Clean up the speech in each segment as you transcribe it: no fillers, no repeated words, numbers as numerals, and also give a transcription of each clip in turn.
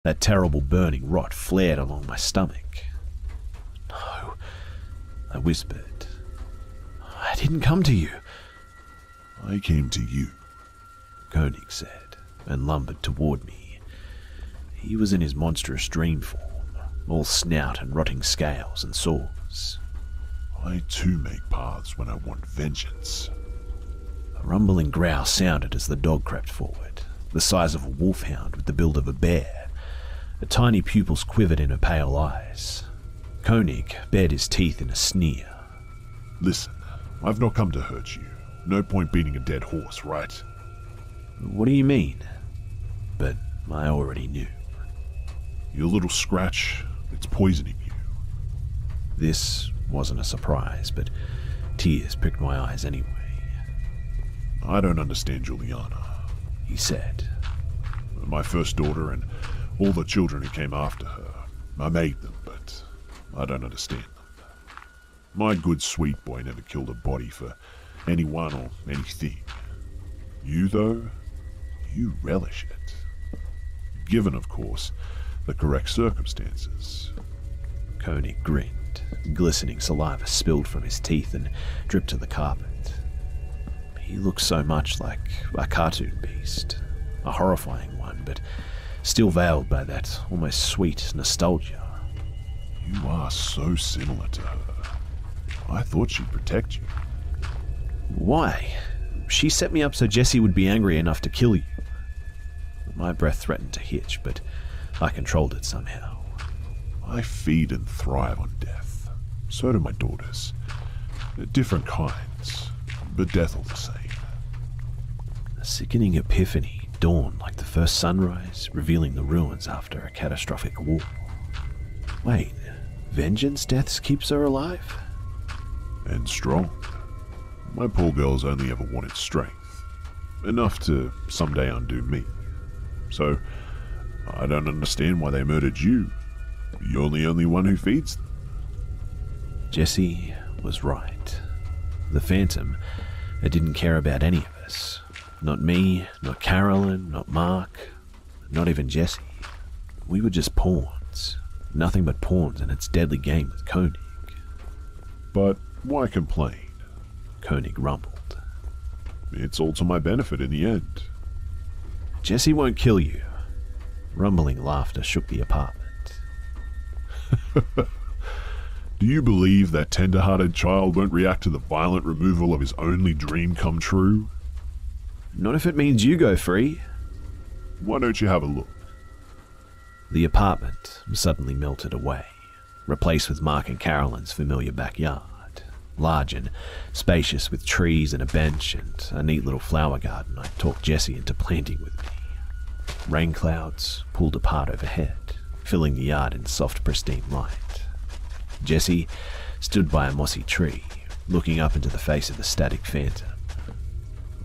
That terrible burning rot flared along my stomach. "No," I whispered. "I didn't come to you." "I came to you," Koenig said, and lumbered toward me. He was in his monstrous dream form, all snout and rotting scales and sores. "I too make paths when I want vengeance." A rumbling growl sounded as the dog crept forward, the size of a wolfhound with the build of a bear. The tiny pupils quivered in her pale eyes. Koenig bared his teeth in a sneer. "Listen, I've not come to hurt you. No point beating a dead horse, right?" "What do you mean?" But I already knew. "Your little scratch, it's poisoning you." This wasn't a surprise, but tears pricked my eyes anyway. "I don't understand Juliana," he said. "My first daughter and all the children who came after her. I made them, but I don't understand them. My good sweet boy never killed a body for anyone or anything. You, though, you relish it. Given, of course, the correct circumstances." Koenig grinned. Glistening saliva spilled from his teeth and dripped to the carpet. He looked so much like a cartoon beast, a horrifying one, but still veiled by that almost sweet nostalgia. "You are so similar to her. I thought she'd protect you." "Why? She set me up so Jesse would be angry enough to kill you." My breath threatened to hitch, but I controlled it somehow. "I feed and thrive on death. So do my daughters. Different kinds, but death all the same." A sickening epiphany dawned like the first sunrise, revealing the ruins after a catastrophic war. Wait, vengeance deaths keeps her alive? And strong. My poor girl's only ever wanted strength. Enough to someday undo me. So, I don't understand why they murdered you. You're the only one who feeds them. Jesse was right. The Phantom, it didn't care about any of us. Not me, not Carolyn, not Mark, not even Jesse. We were just pawns. Nothing but pawns in its deadly game with Koenig. "But why complain?" Koenig rumbled. "It's all to my benefit in the end." "Jesse won't kill you." Rumbling laughter shook the apartment. "Do you believe that tender-hearted child won't react to the violent removal of his only dream come true?" "Not if it means you go free." "Why don't you have a look?" The apartment suddenly melted away, replaced with Mark and Carolyn's familiar backyard, large and spacious with trees and a bench and a neat little flower garden I talked Jesse into planting with me. Rain clouds pulled apart overhead, filling the yard in soft, pristine light. Jesse stood by a mossy tree, looking up into the face of the static Phantom.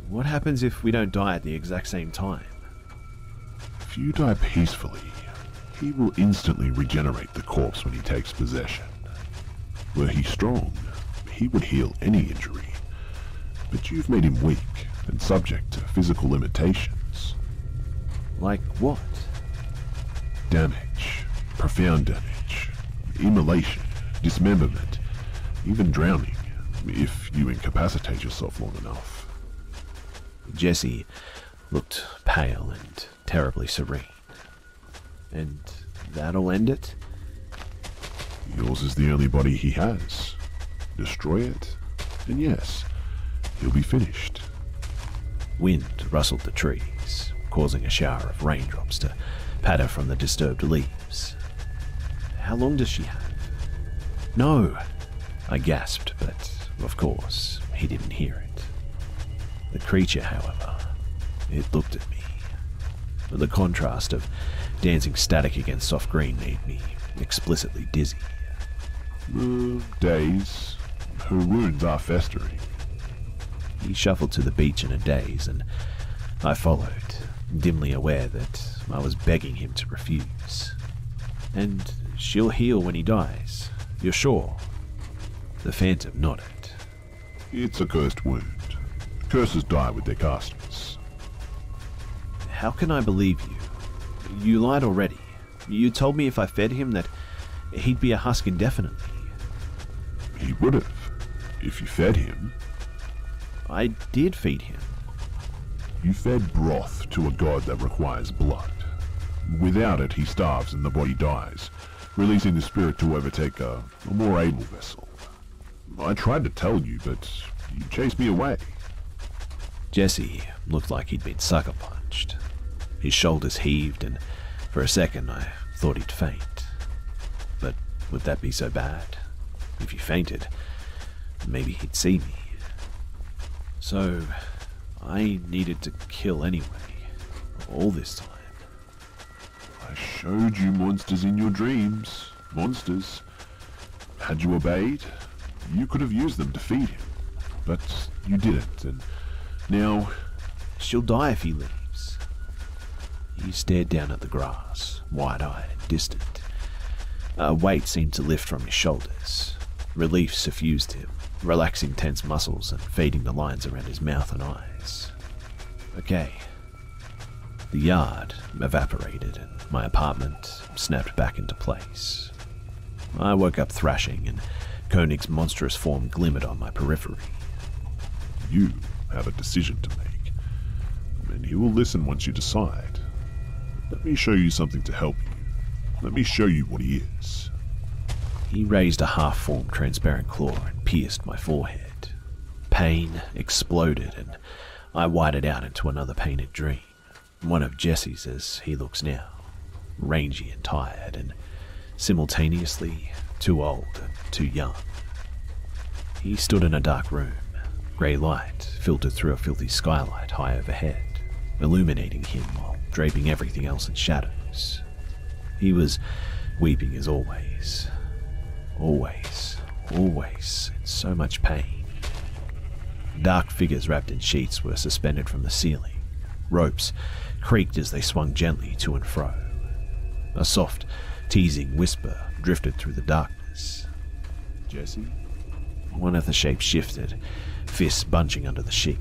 "What happens if we don't die at the exact same time?" "If you die peacefully, he will instantly regenerate the corpse when he takes possession. Were he strong, he would heal any injury. But you've made him weak and subject to physical limitations." "Like what?" "Damage, profound damage, immolation, dismemberment, even drowning, if you incapacitate yourself long enough." Jesse looked pale and terribly serene. "And that'll end it?" "Yours is the only body he has. Destroy it, and yes, he'll be finished." Wind rustled the trees, causing a shower of raindrops to patter from the disturbed leaves. "How long does she have?" "No!" I gasped, but of course he didn't hear it. The creature, however, it looked at me. The contrast of dancing static against soft green made me explicitly dizzy. "Days. Her wounds are festering." He shuffled to the beach in a daze, and I followed, dimly aware that I was begging him to refuse. "And she'll heal when he dies, you're sure?" The Phantom nodded. "It's a cursed wound. Curses die with their casters." "How can I believe you? You lied already." You told me if I fed him that he'd be a husk indefinitely. He would have, if you fed him. I did feed him. You fed broth to a god that requires blood. Without it, he starves and the body dies, releasing the spirit to overtake a more able vessel. I tried to tell you, but you chased me away. Jesse looked like he'd been sucker punched. His shoulders heaved, and for a second I thought he'd faint. But would that be so bad? If he fainted, maybe he'd see me. So I needed to kill anyway, all this time. I showed you monsters in your dreams. Monsters. Had you obeyed, you could have used them to feed him. But you didn't, and now... She'll die if he leaves. He stared down at the grass, wide-eyed and distant. A weight seemed to lift from his shoulders. Relief suffused him, relaxing tense muscles and fading the lines around his mouth and eyes. Okay. The yard evaporated and my apartment snapped back into place. I woke up thrashing and Koenig's monstrous form glimmered on my periphery. You have a decision to make, and he will listen once you decide. Let me show you something to help you. Let me show you what he is. He raised a half-formed transparent claw and pierced my forehead. Pain exploded and I widened out into another painted dream. One of Jesse's as he looks now, rangy and tired, and simultaneously too old and too young. He stood in a dark room. Grey light filtered through a filthy skylight high overhead, illuminating him while draping everything else in shadows. He was weeping as always. Always in so much pain. Dark figures wrapped in sheets were suspended from the ceiling. Ropes creaked as they swung gently to and fro. A soft, teasing whisper drifted through the darkness. Jesse? One of the shapes shifted, fists bunching under the sheet.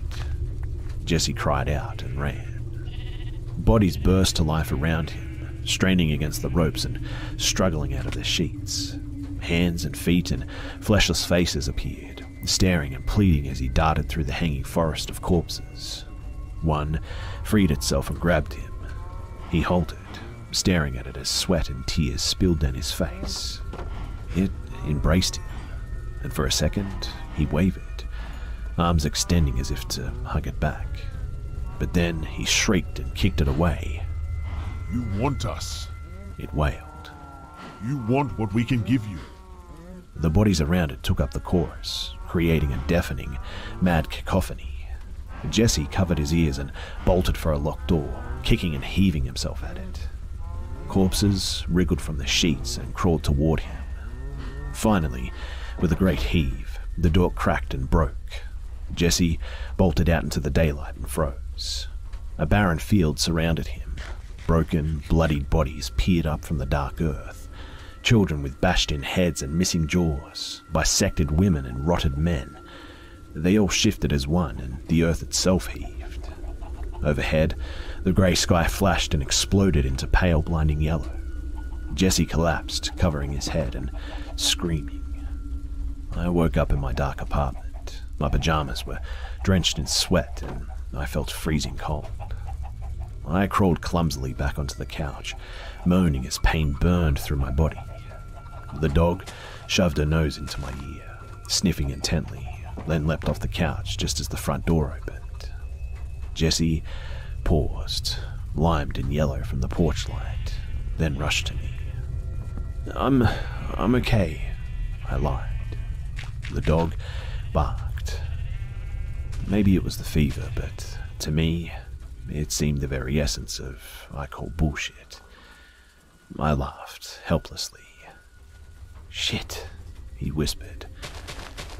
Jesse cried out and ran. Bodies burst to life around him, straining against the ropes and struggling out of their sheets. Hands and feet and fleshless faces appeared, staring and pleading as he darted through the hanging forest of corpses. One freed itself and grabbed him. He halted, staring at it as sweat and tears spilled down his face. It embraced him, and for a second he wavered, arms extending as if to hug it back. But then he shrieked and kicked it away. You want us. It wailed. You want what we can give you. The bodies around it took up the chorus, creating a deafening, mad cacophony. Jesse covered his ears and bolted for a locked door, kicking and heaving himself at it. Corpses wriggled from the sheets and crawled toward him. Finally, with a great heave, the door cracked and broke. Jesse bolted out into the daylight and froze. A barren field surrounded him. Broken, bloodied bodies peered up from the dark earth. Children with bashed-in heads and missing jaws, bisected women and rotted men. They all shifted as one, and the earth itself heaved. Overhead, the grey sky flashed and exploded into pale, blinding yellow. Jesse collapsed, covering his head and screaming. I woke up in my dark apartment. My pajamas were drenched in sweat, and I felt freezing cold. I crawled clumsily back onto the couch, moaning as pain burned through my body. The dog shoved her nose into my ear, sniffing intently, then leapt off the couch just as the front door opened. Jesse paused, limed in yellow from the porch light, then rushed to me. I'm okay, I lied. The dog barked. Maybe it was the fever, but to me, it seemed the very essence of I call bullshit. I laughed, helplessly. Shit, he whispered.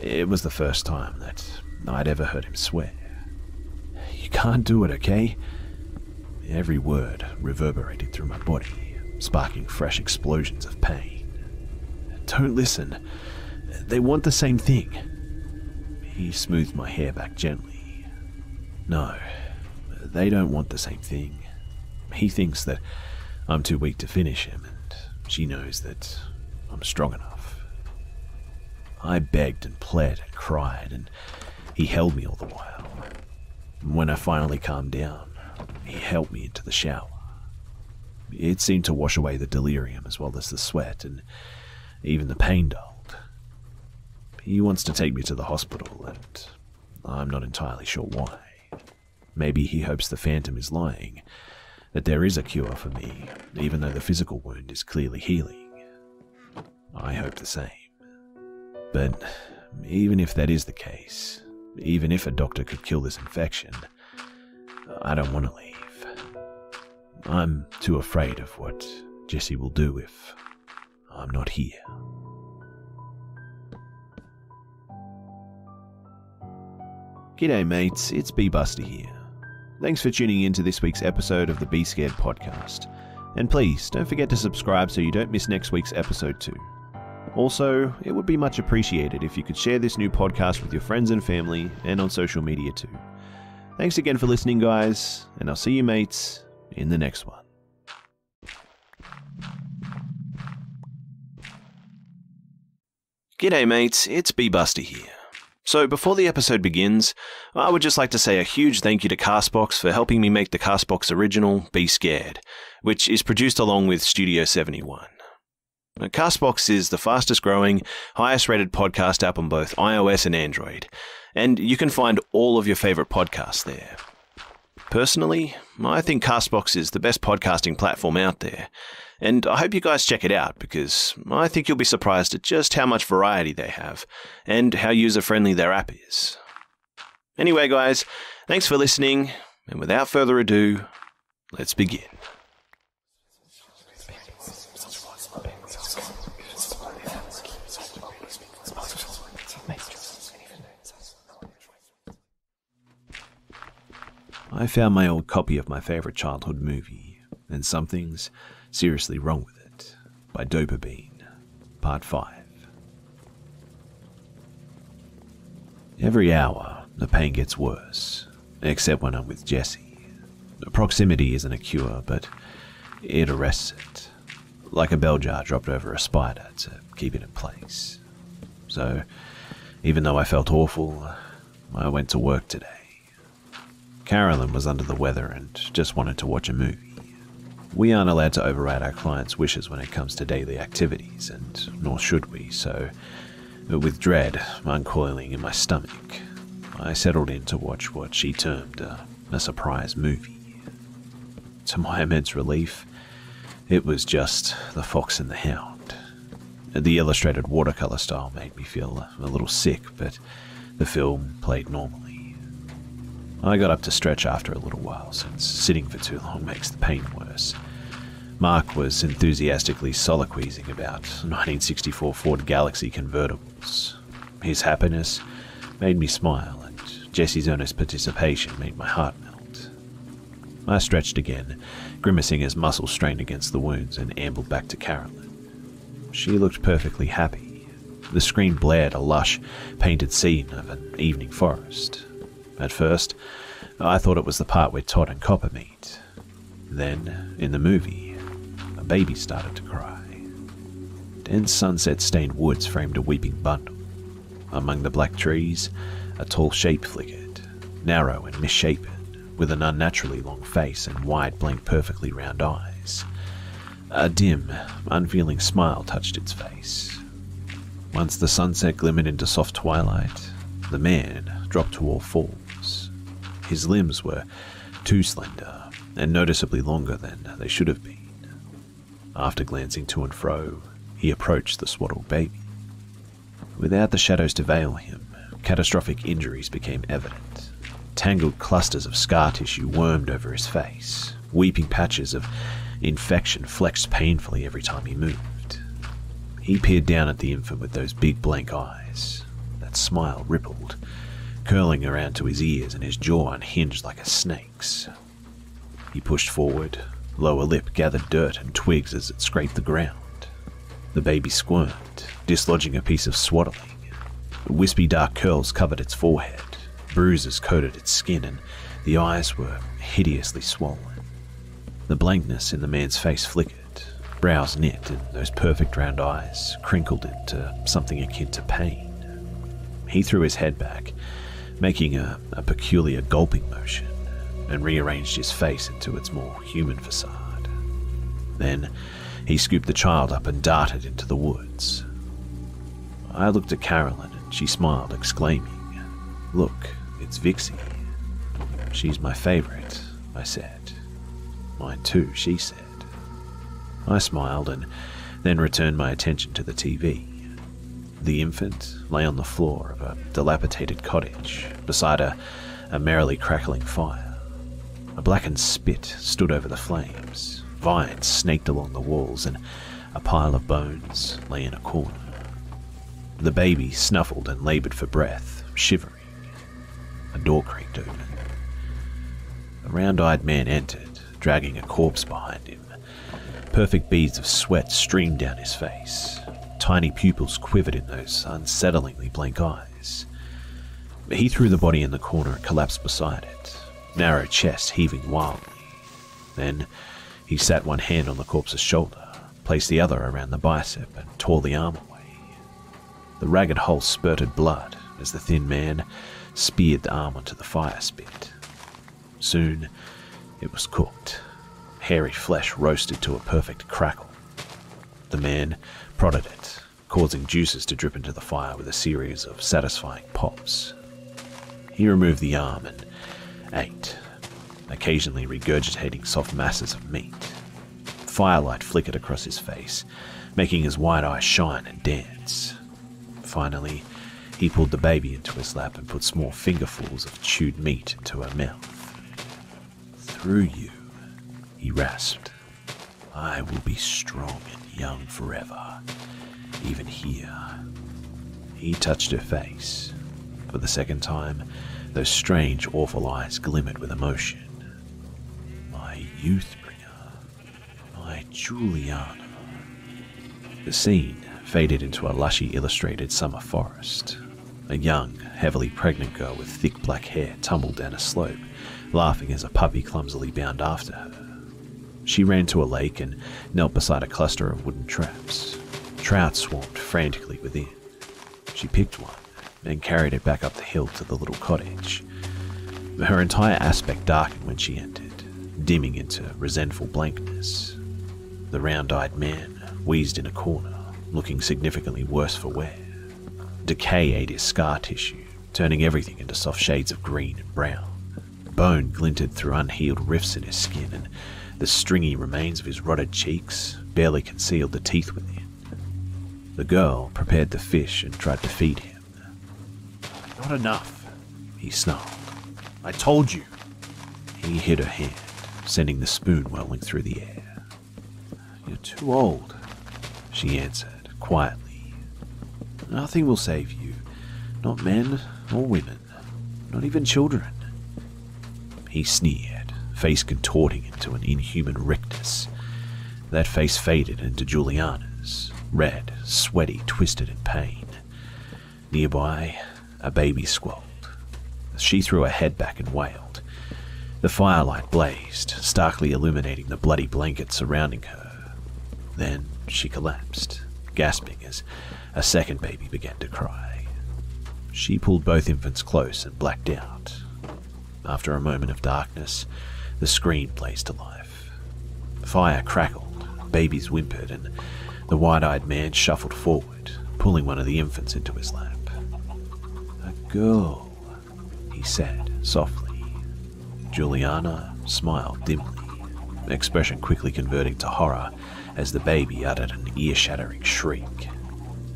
It was the first time that I'd ever heard him swear. You can't do it, okay? Every word reverberated through my body, sparking fresh explosions of pain. Don't listen. They want the same thing. He smoothed my hair back gently. No, they don't want the same thing. He thinks that I'm too weak to finish him, and She knows that I'm strong enough. I begged and pled and cried, and he held me all the while. When I finally calmed down, he helped me into the shower. It seemed to wash away the delirium as well as the sweat, and even the pain dulled. He wants to take me to the hospital, and I'm not entirely sure why. Maybe he hopes the Phantom is lying, that there is a cure for me, even though the physical wound is clearly healing. I hope the same. But even if that is the case, even if a doctor could kill this infection, I don't want to leave. I'm too afraid of what Jesse will do if I'm not here. G'day mates, it's B-Buster here. Thanks for tuning in to this week's episode of the Be Scared podcast. And please, don't forget to subscribe so you don't miss next week's episode too. Also, it would be much appreciated if you could share this new podcast with your friends and family and on social media too. Thanks again for listening, guys, and I'll see you mates in the next one. G'day mates, it's B-Buster here. So before the episode begins, I would just like to say a huge thank you to Castbox for helping me make the Castbox original, Be Scared, which is produced along with Studio 71. Castbox is the fastest growing, highest rated podcast app on both iOS and Android, and you can find all of your favourite podcasts there. Personally, I think Castbox is the best podcasting platform out there, and I hope you guys check it out because I think you'll be surprised at just how much variety they have and how user-friendly their app is. Anyway guys, thanks for listening, and without further ado, let's begin. I found my old copy of my favourite childhood movie, and Something's Seriously Wrong with It, by Dopamine, Part 5. Every hour, the pain gets worse, except when I'm with Jesse. Proximity isn't a cure, but it arrests it, like a bell jar dropped over a spider to keep it in place. So, even though I felt awful, I went to work today. Carolyn was under the weather and just wanted to watch a movie. We aren't allowed to override our clients' wishes when it comes to daily activities, and nor should we, so with dread uncoiling in my stomach, I settled in to watch what she termed a surprise movie. To my immense relief, it was just The Fox and the Hound. The illustrated watercolor style made me feel a little sick, but the film played normally. I got up to stretch after a little while, since sitting for too long makes the pain worse. Mark was enthusiastically soliloquizing about 1964 Ford Galaxy convertibles. His happiness made me smile, and Jesse's earnest participation made my heart melt. I stretched again, grimacing as muscles strained against the wounds, and ambled back to Carolyn. She looked perfectly happy. The screen blared a lush, painted scene of an evening forest. At first, I thought it was the part where Todd and Copper meet. Then, in the movie, a baby started to cry. Dense sunset-stained woods framed a weeping bundle. Among the black trees, a tall shape flickered, narrow and misshapen, with an unnaturally long face and wide, blank, perfectly round eyes. A dim, unfeeling smile touched its face. Once the sunset glimmered into soft twilight, the man dropped to all fours. His limbs were too slender and noticeably longer than they should have been. After glancing to and fro, he approached the swaddled baby. Without the shadows to veil him, catastrophic injuries became evident. Tangled clusters of scar tissue wormed over his face. Weeping patches of infection flexed painfully every time he moved. He peered down at the infant with those big blank eyes. That smile rippled, curling around to his ears, and his jaw unhinged like a snake's. He pushed forward, lower lip gathered dirt and twigs as it scraped the ground. The baby squirmed, dislodging a piece of swaddling. Wispy dark curls covered its forehead, bruises coated its skin, and the eyes were hideously swollen. The blankness in the man's face flickered, brows knit and those perfect round eyes crinkled into something akin to pain. He threw his head back, making a peculiar gulping motion, and rearranged his face into its more human facade. Then he scooped the child up and darted into the woods. I looked at Carolyn and she smiled, exclaiming, "Look, it's Vixie." "She's my favourite," I said. "Mine too," she said. I smiled and then returned my attention to the TV. The infant lay on the floor of a dilapidated cottage beside a merrily crackling fire. A blackened spit stood over the flames, vines snaked along the walls, and a pile of bones lay in a corner. The baby snuffled and laboured for breath, shivering. A door creaked open. A round-eyed man entered, dragging a corpse behind him. Perfect beads of sweat streamed down his face. Tiny pupils quivered in those unsettlingly blank eyes. He threw the body in the corner and collapsed beside it, narrow chest heaving wildly. Then he sat one hand on the corpse's shoulder, placed the other around the bicep, and tore the arm away. The ragged hole spurted blood as the thin man speared the arm onto the fire spit. Soon it was cooked. Hairy flesh roasted to a perfect crackle. The man prodded it, causing juices to drip into the fire with a series of satisfying pops. He removed the arm and ate, occasionally regurgitating soft masses of meat. Firelight flickered across his face, making his wide eyes shine and dance. Finally, he pulled the baby into his lap and put small fingerfuls of chewed meat into her mouth. "Through you," he rasped, "I will be strong and young forever, even here." He touched her face. For the second time, those strange, awful eyes glimmered with emotion. "My youth bringer, my Juliana." The scene faded into a lushy illustrated summer forest. A young, heavily pregnant girl with thick black hair tumbled down a slope, laughing as a puppy clumsily bounded after her. She ran to a lake and knelt beside a cluster of wooden traps. Trout swarmed frantically within. She picked one and carried it back up the hill to the little cottage. Her entire aspect darkened when she entered, dimming into resentful blankness. The round-eyed man wheezed in a corner, looking significantly worse for wear. Decay ate his scar tissue, turning everything into soft shades of green and brown. Bone glinted through unhealed rifts in his skin, and the stringy remains of his rotted cheeks barely concealed the teeth within. The girl prepared the fish and tried to feed him. "Not enough," he snarled. "I told you." He hid her hand, sending the spoon whirling through the air. "You're too old," she answered, quietly. "Nothing will save you. Not men or women. Not even children." He sneered, face contorting into an inhuman rictus. That face faded into Juliana's, red, sweaty, twisted in pain. Nearby, a baby squalled. She threw her head back and wailed. The firelight blazed, starkly illuminating the bloody blanket surrounding her. Then she collapsed, gasping as a second baby began to cry. She pulled both infants close and blacked out. After a moment of darkness, the screen blazed to life. Fire crackled, babies whimpered, and the wide-eyed man shuffled forward, pulling one of the infants into his lap. "A girl," he said softly. Juliana smiled dimly, expression quickly converting to horror as the baby uttered an ear-shattering shriek.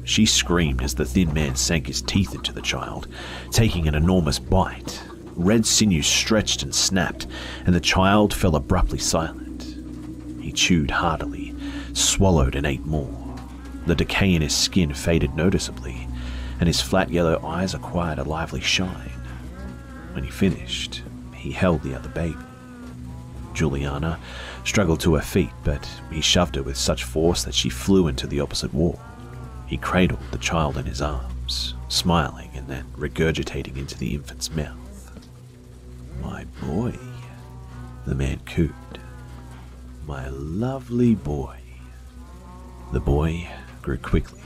She screamed as the thin man sank his teeth into the child, taking an enormous bite. Red sinews stretched and snapped, and the child fell abruptly silent. He chewed heartily, swallowed and ate more. The decay in his skin faded noticeably, and his flat yellow eyes acquired a lively shine. When he finished, he held the other baby. Juliana struggled to her feet, but he shoved her with such force that she flew into the opposite wall. He cradled the child in his arms, smiling and then regurgitating into the infant's mouth. "My boy," the man cooed. "My lovely boy." The boy grew quickly.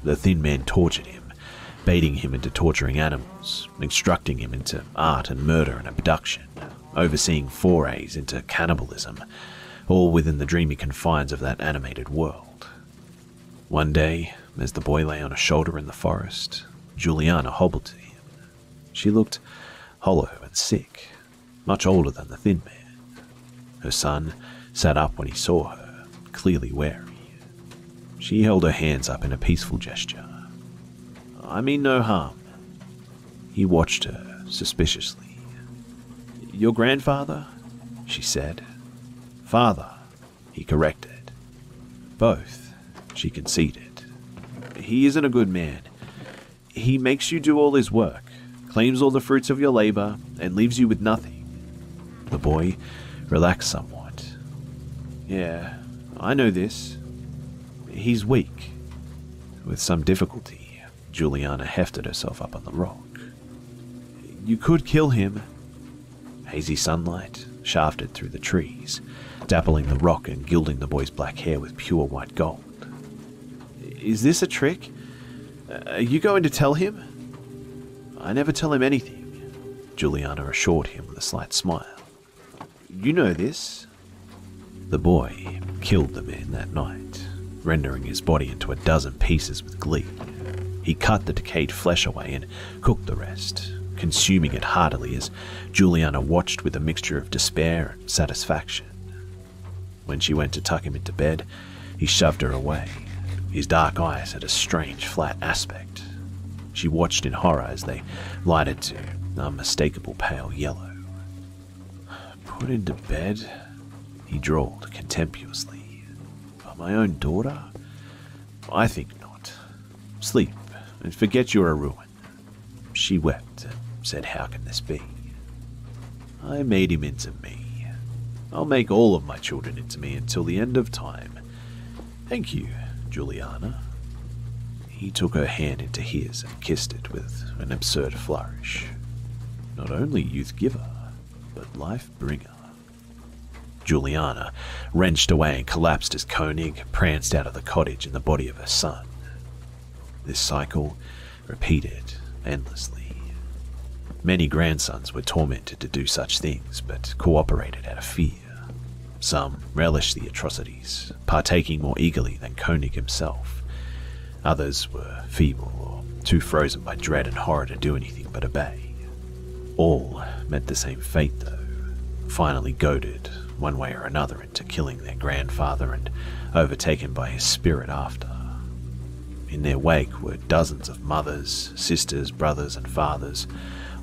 The thin man tortured him, baiting him into torturing animals, instructing him into art and murder and abduction, overseeing forays into cannibalism, all within the dreamy confines of that animated world. One day, as the boy lay on a shoulder in the forest, Juliana hobbled to him. She looked hollow and sick, much older than the thin man. Her son sat up when he saw her, clearly wary. She held her hands up in a peaceful gesture. "I mean no harm." He watched her suspiciously. "Your grandfather?" she said. "Father," he corrected. "Both," she conceded. "He isn't a good man. He makes you do all his work, claims all the fruits of your labor, and leaves you with nothing." The boy relaxed somewhat. "Yeah, I know this. He's weak." With some difficulty, Juliana hefted herself up on the rock. "You could kill him." Hazy sunlight shafted through the trees, dappling the rock and gilding the boy's black hair with pure white gold. "Is this a trick? Are you going to tell him?" "I never tell him anything," Juliana assured him with a slight smile. "You know this." The boy killed the man that night, rendering his body into a dozen pieces with glee. He cut the decayed flesh away and cooked the rest, consuming it heartily as Juliana watched with a mixture of despair and satisfaction. When she went to tuck him into bed, he shoved her away. His dark eyes had a strange, flat aspect. She watched in horror as they lighted to unmistakable pale yellow. "Put into bed?" he drawled contemptuously. "By my own daughter? I think not. Sleep, and forget you're a ruin." She wept and said, "How can this be? I made him into me. I'll make all of my children into me until the end of time. Thank you, Juliana." He took her hand into his and kissed it with an absurd flourish. "Not only youth giver, but life bringer." Juliana wrenched away and collapsed as Koenig pranced out of the cottage in the body of her son. This cycle repeated endlessly. Many grandsons were tormented to do such things, but cooperated out of fear. Some relished the atrocities, partaking more eagerly than Koenig himself. Others were feeble or too frozen by dread and horror to do anything but obey. All met the same fate, though, finally goaded one way or another into killing their grandfather and overtaken by his spirit after. In their wake were dozens of mothers, sisters, brothers, and fathers,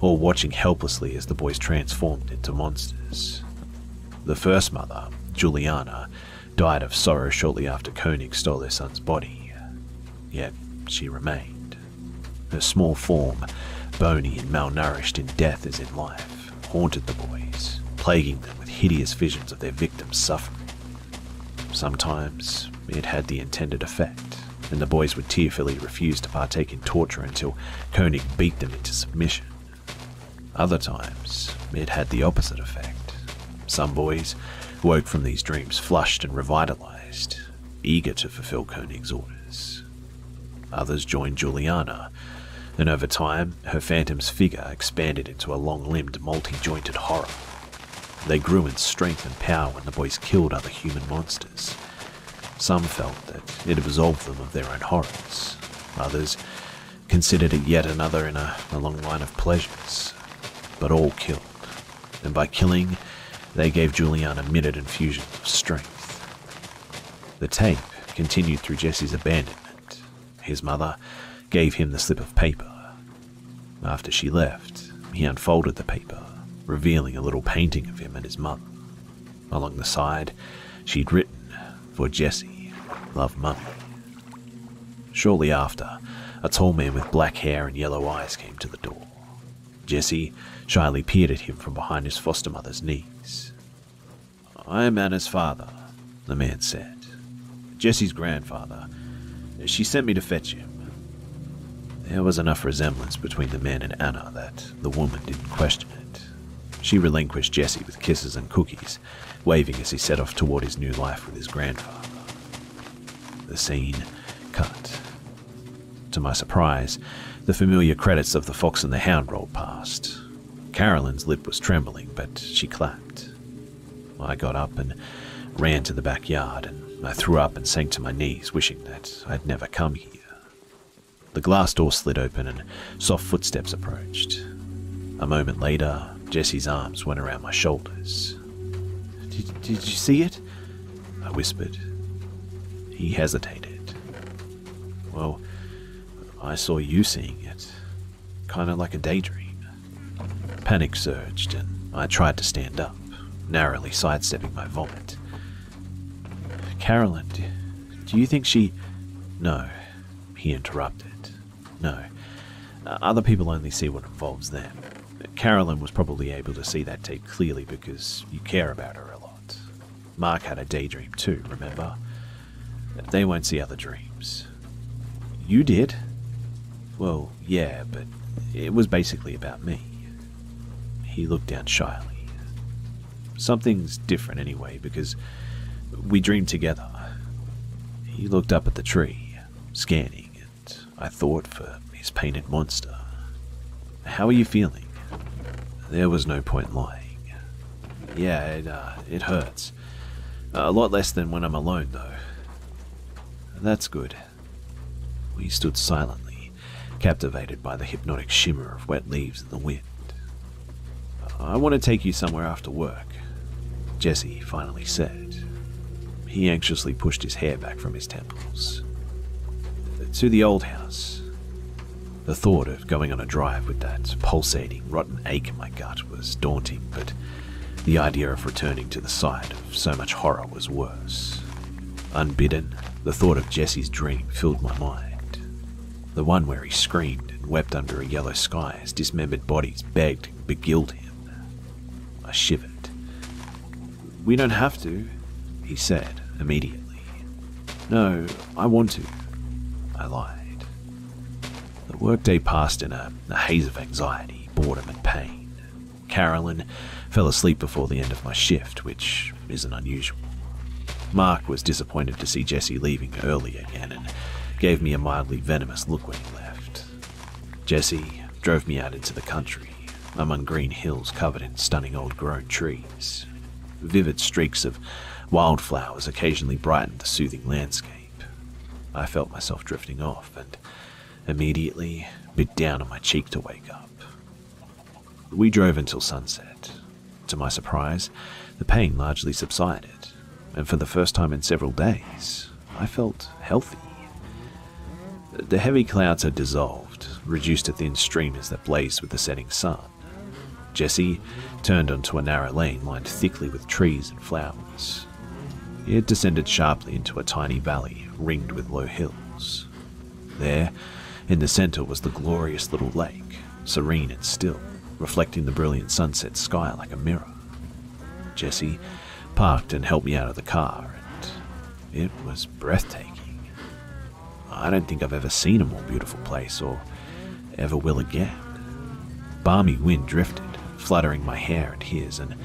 all watching helplessly as the boys transformed into monsters. The first mother, Juliana, died of sorrow shortly after Koenig stole their son's body. Yet she remained. Her small form, bony and malnourished in death as in life, haunted the boys, plaguing them with hideous visions of their victims' suffering. Sometimes it had the intended effect, and the boys would tearfully refuse to partake in torture until Koenig beat them into submission. Other times, it had the opposite effect. Some boys woke from these dreams flushed and revitalized, eager to fulfill Koenig's orders. Others joined Juliana, and over time, her phantom's figure expanded into a long-limbed, multi-jointed horror. They grew in strength and power when the boys killed other human monsters. Some felt that it absolved them of their own horrors. Others considered it yet another in a long line of pleasures. But all killed, and by killing, they gave Juliana minute infusions of strength. The tape continued through Jesse's abandonment. His mother gave him the slip of paper. After she left, he unfolded the paper, revealing a little painting of him and his mother. Along the side, she'd written, "For Jesse, love Mummy." Shortly after, a tall man with black hair and yellow eyes came to the door. Jesse shyly peered at him from behind his foster mother's knees. "I am Anna's father," the man said. "Jesse's grandfather. She sent me to fetch him." There was enough resemblance between the man and Anna that the woman didn't question it. She relinquished Jesse with kisses and cookies, waving as he set off toward his new life with his grandfather. the scene, cut. To my surprise, the familiar credits of The Fox and the Hound rolled past. Carolyn's lip was trembling, but she clapped. I got up and ran to the backyard, and I threw up and sank to my knees, wishing that I'd never come here. The glass door slid open and soft footsteps approached. A moment later, Jesse's arms went around my shoulders. Did you see it? I whispered. He hesitated. Well, I saw you seeing it, kind of like a daydream. Panic surged, and I tried to stand up, narrowly sidestepping my vomit. Carolyn, do you think she... No, he interrupted. No, other people only see what involves them. Carolyn was probably able to see that tape clearly because you care about her a lot. Mark had a daydream too, remember? They won't see other dreams. You did? Well, yeah, but it was basically about me. He looked down shyly. Something's different anyway, because we dreamed together. He looked up at the tree, scanning, and I thought for his painted monster. How are you feeling? There was no point lying. Yeah, it hurts. A lot less than when I'm alone, though. That's good. We stood silently, captivated by the hypnotic shimmer of wet leaves in the wind. I want to take you somewhere after work, Jesse finally said. He anxiously pushed his hair back from his temples. To the old house. The thought of going on a drive with that pulsating, rotten ache in my gut was daunting, but the idea of returning to the site of so much horror was worse. Unbidden, the thought of Jesse's dream filled my mind. The one where he screamed and wept under a yellow sky as dismembered bodies begged and beguiled him. I shivered. We don't have to, he said immediately. No, I want to. I lied. The workday passed in a haze of anxiety, boredom and pain. Carolyn fell asleep before the end of my shift, which isn't unusual. Mark was disappointed to see Jesse leaving early again and gave me a mildly venomous look when he left. Jesse drove me out into the country, among green hills covered in stunning old-grown trees. Vivid streaks of wildflowers occasionally brightened the soothing landscape. I felt myself drifting off and immediately bit down on my cheek to wake up. We drove until sunset. To my surprise, the pain largely subsided, and for the first time in several days, I felt healthy. The heavy clouds had dissolved, reduced to thin streamers that blazed with the setting sun. Jesse turned onto a narrow lane lined thickly with trees and flowers. It descended sharply into a tiny valley ringed with low hills. There, in the center, was the glorious little lake, serene and still, reflecting the brilliant sunset sky like a mirror. Jesse parked and helped me out of the car, and it was breathtaking. I don't think I've ever seen a more beautiful place, or ever will again. Balmy wind drifted, fluttering my hair and his, and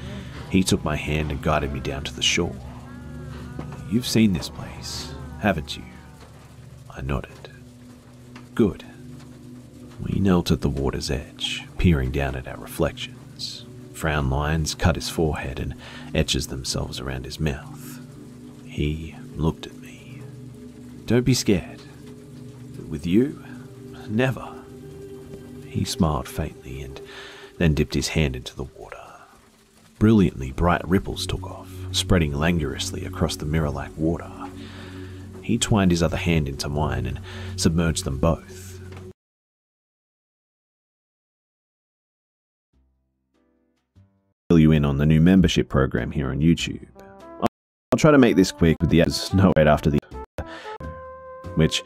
he took my hand and guided me down to the shore. You've seen this place, haven't you? I nodded. Good. We knelt at the water's edge, peering down at our reflections. Frown lines cut his forehead and etches themselves around his mouth. He looked at me. Don't be scared. With you? Never. He smiled faintly and then dipped his hand into the water. Brilliantly bright ripples took off, spreading languorously across the mirror-like water. He twined his other hand into mine and submerged them both. Fill you in on the new membership program here on YouTube. I'll try to make this quick with the ads no wait after the which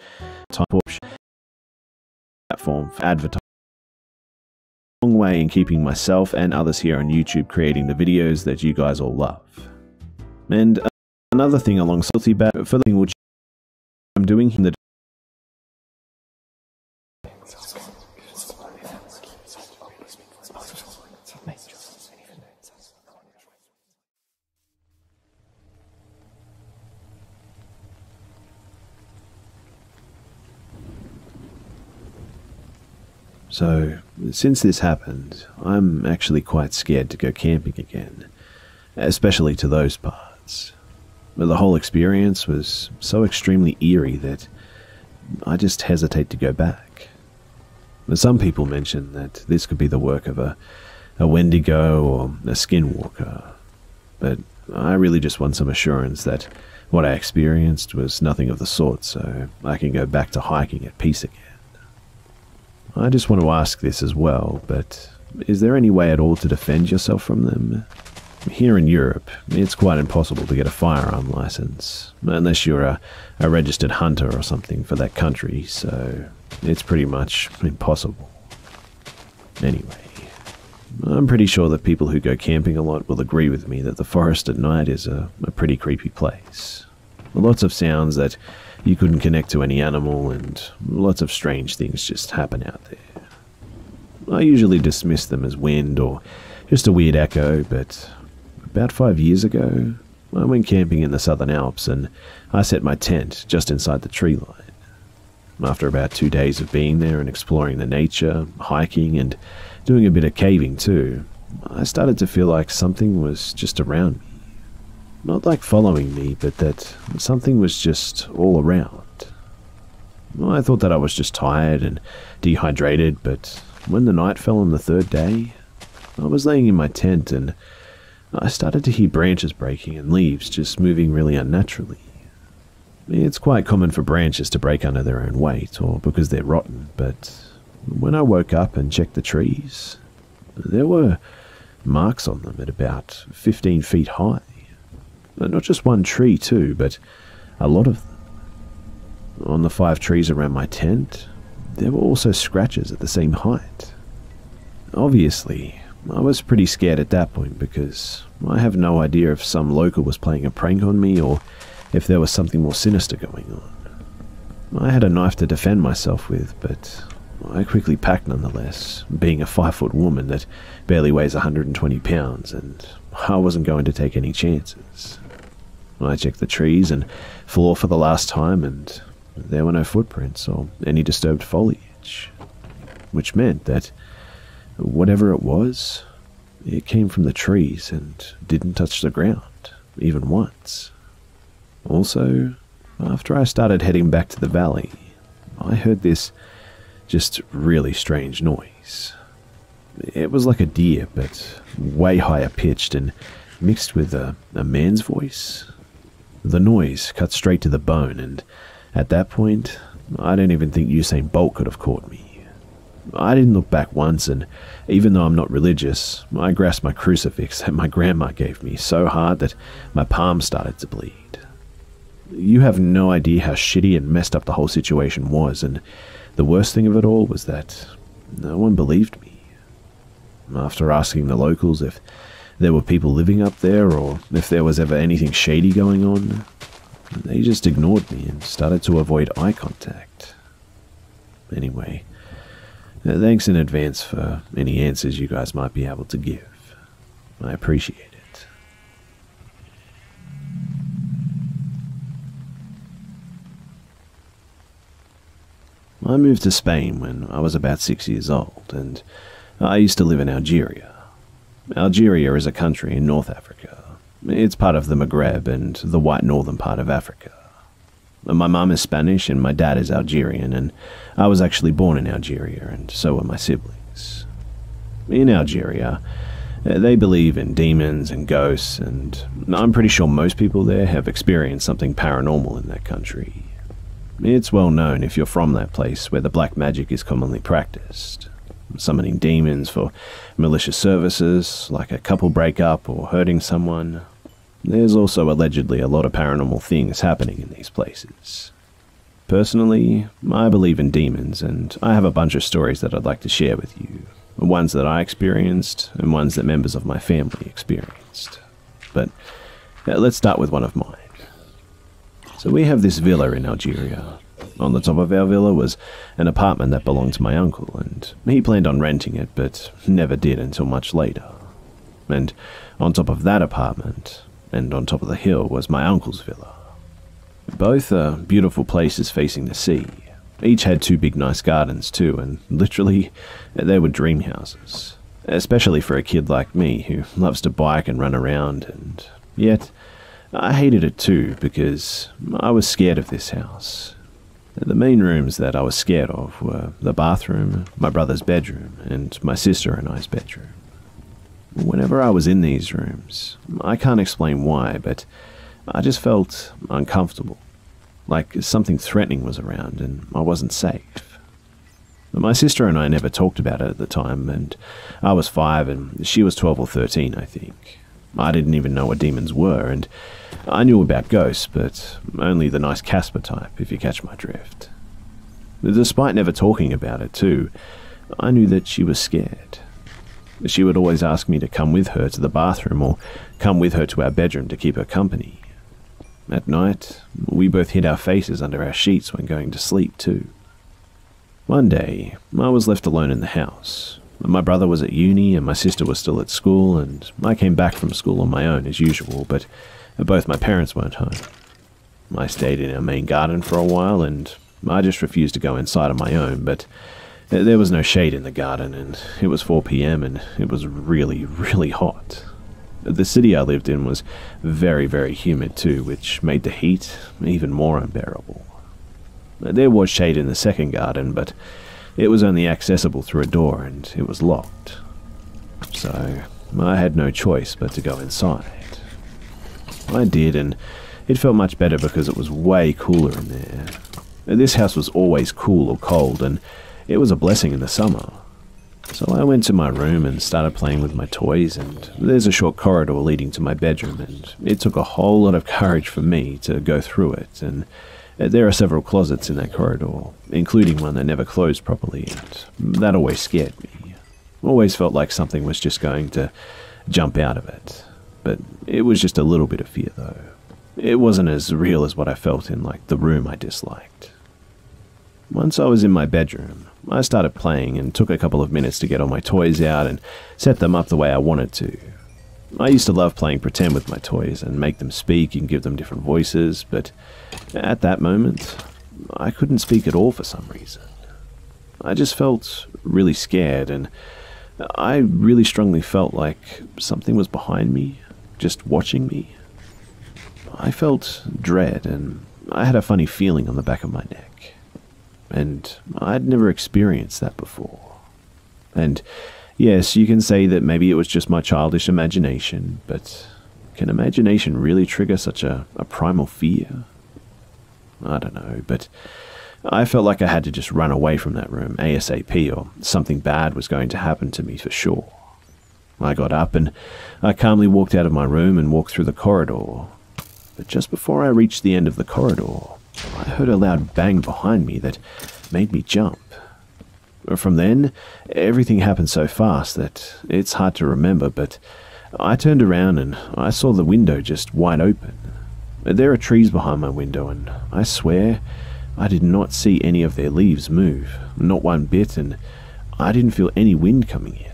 type of platform for advertising. Long way in keeping myself and others here on YouTube creating the videos that you guys all love. And another thing along Salty Bat for the thing which I'm doing in the So, since this happened, I'm actually quite scared to go camping again, especially to those parts. But the whole experience was so extremely eerie that I just hesitate to go back. But some people mention that this could be the work of a Wendigo or a skinwalker, but I really just want some assurance that what I experienced was nothing of the sort, so I can go back to hiking at peace again. I just want to ask this as well, but is there any way at all to defend yourself from them? Here in Europe, it's quite impossible to get a firearm license, unless you're a registered hunter or something for that country, so it's pretty much impossible. Anyway, I'm pretty sure that people who go camping a lot will agree with me that the forest at night is a pretty creepy place. Lots of sounds that you couldn't connect to any animal, and lots of strange things just happen out there. I usually dismiss them as wind or just a weird echo, but about 5 years ago, I went camping in the Southern Alps and I set my tent just inside the tree line. After about 2 days of being there and exploring the nature, hiking and doing a bit of caving too, I started to feel like something was just around me. Not like following me, but that something was just all around. I thought that I was just tired and dehydrated, but when the night fell on the third day, I was laying in my tent and I started to hear branches breaking and leaves just moving really unnaturally. It's quite common for branches to break under their own weight or because they're rotten, but when I woke up and checked the trees, there were marks on them at about 15 feet high. Not just one tree too, but a lot of them. On the 5 trees around my tent, there were also scratches at the same height. Obviously, I was pretty scared at that point because I have no idea if some local was playing a prank on me or if there was something more sinister going on. I had a knife to defend myself with, but I quickly packed nonetheless, being a 5-foot woman that barely weighs 120 pounds, and I wasn't going to take any chances. I checked the trees and floor for the last time, and there were no footprints or any disturbed foliage, which meant that whatever it was, it came from the trees and didn't touch the ground, even once. Also, after I started heading back to the valley, I heard this just really strange noise. It was like a deer, but way higher pitched and mixed with a man's voice. The noise cut straight to the bone, and at that point, I don't even think Usain Bolt could have caught me. I didn't look back once, and even though I'm not religious, I grasped my crucifix that my grandma gave me so hard that my palm started to bleed. You have no idea how shitty and messed up the whole situation was, and the worst thing of it all was that no one believed me. After asking the locals if there were people living up there or if there was ever anything shady going on, they just ignored me and started to avoid eye contact. Anyway, thanks in advance for any answers you guys might be able to give. I appreciate it. I moved to Spain when I was about 6 years old, and I used to live in Algeria. Algeria is a country in North Africa. It's part of the Maghreb and the white northern part of Africa. My mum is Spanish and my dad is Algerian, and I was actually born in Algeria, and so were my siblings. In Algeria, they believe in demons and ghosts, and I'm pretty sure most people there have experienced something paranormal in that country. It's well known if you're from that place where the black magic is commonly practiced. Summoning demons for malicious services, like a couple breakup or hurting someone. There's also allegedly a lot of paranormal things happening in these places. Personally, I believe in demons, and I have a bunch of stories that I'd like to share with you. Ones that I experienced, and ones that members of my family experienced. But let's start with one of mine. So we have this villa in Algeria. On the top of our villa was an apartment that belonged to my uncle, and he planned on renting it, but never did until much later. And on top of that apartment, and on top of the hill, was my uncle's villa. Both are beautiful places facing the sea, each had two big nice gardens too, and literally, they were dream houses. Especially for a kid like me who loves to bike and run around, and yet I hated it too because I was scared of this house. The main rooms that I was scared of were the bathroom, my brother's bedroom, and my sister and I's bedroom. Whenever I was in these rooms, I can't explain why, but I just felt uncomfortable, like something threatening was around and I wasn't safe. My sister and I never talked about it at the time, and I was 5 and she was 12 or 13, I think. I didn't even know what demons were, and I knew about ghosts, but only the nice Casper type, if you catch my drift. Despite never talking about it too, I knew that she was scared. She would always ask me to come with her to the bathroom or come with her to our bedroom to keep her company. At night, we both hid our faces under our sheets when going to sleep too. One day, I was left alone in the house. My brother was at uni and my sister was still at school, and I came back from school on my own as usual, but both my parents weren't home. I stayed in our main garden for a while, and I just refused to go inside on my own, but there was no shade in the garden, and it was 4 p.m. and it was really, really hot. The city I lived in was very, very humid too, which made the heat even more unbearable. There was shade in the second garden, but it was only accessible through a door and it was locked. So I had no choice but to go inside. I did, and it felt much better because it was way cooler in there. This house was always cool or cold, and it was a blessing in the summer. So I went to my room and started playing with my toys, and there's a short corridor leading to my bedroom, and it took a whole lot of courage for me to go through it, and there are several closets in that corridor, including one that never closed properly, and that always scared me. Always felt like something was just going to jump out of it, but it was just a little bit of fear though. It wasn't as real as what I felt in like the room I disliked. Once I was in my bedroom, I started playing and took a couple of minutes to get all my toys out and set them up the way I wanted to. I used to love playing pretend with my toys and make them speak and give them different voices, but at that moment, I couldn't speak at all for some reason. I just felt really scared, and I really strongly felt like something was behind me, just watching me. I felt dread, and I had a funny feeling on the back of my neck. And I'd never experienced that before. And yes, you can say that maybe it was just my childish imagination, but can imagination really trigger such a primal fear? I don't know, but I felt like I had to just run away from that room ASAP, or something bad was going to happen to me for sure. I got up and I calmly walked out of my room and walked through the corridor. But just before I reached the end of the corridor, I heard a loud bang behind me that made me jump. From then, everything happened so fast that it's hard to remember, but I turned around and I saw the window just wide open. There are trees behind my window, and I swear I did not see any of their leaves move, not one bit, and I didn't feel any wind coming in.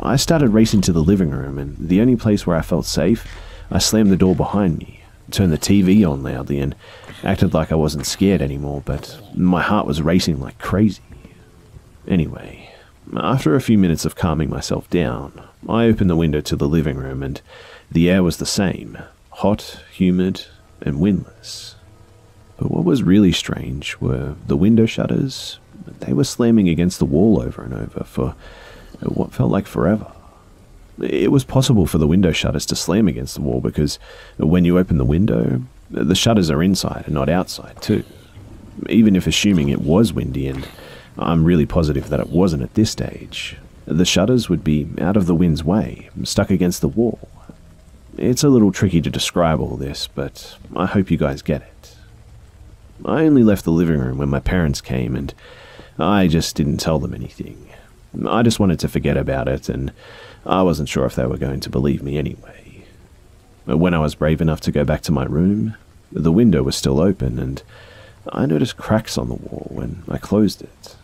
I started racing to the living room, and the only place where I felt safe, I slammed the door behind me, turned the TV on loudly, and acted like I wasn't scared anymore, but my heart was racing like crazy. Anyway, after a few minutes of calming myself down, I opened the window to the living room, and the air was the same, hot, humid, and windless. But what was really strange were the window shutters. They were slamming against the wall over and over for what felt like forever. It was possible for the window shutters to slam against the wall because when you open the window, the shutters are inside and not outside too. Even if assuming it was windy, and I'm really positive that it wasn't at this stage, the shutters would be out of the wind's way, stuck against the wall. It's a little tricky to describe all this, but I hope you guys get it. I only left the living room when my parents came, and I just didn't tell them anything. I just wanted to forget about it, and I wasn't sure if they were going to believe me anyway. When I was brave enough to go back to my room, the window was still open, and I noticed cracks on the wall when I closed it.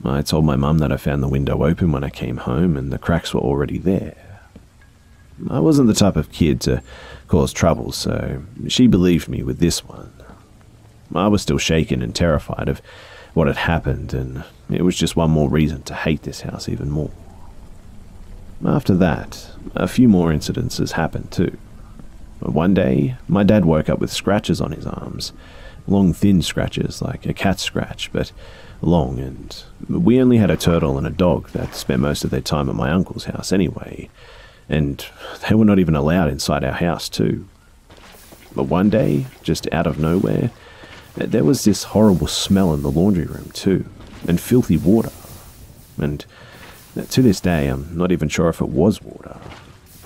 I told my mum that I found the window open when I came home, and the cracks were already there. I wasn't the type of kid to cause trouble, so she believed me with this one. I was still shaken and terrified of what had happened, and it was just one more reason to hate this house even more. After that, a few more incidences happened too. One day, my dad woke up with scratches on his arms, long thin scratches like a cat scratch, but long, and we only had a turtle and a dog that spent most of their time at my uncle's house anyway, and they were not even allowed inside our house too. But one day, just out of nowhere, there was this horrible smell in the laundry room too, and filthy water. And to this day, I'm not even sure if it was water.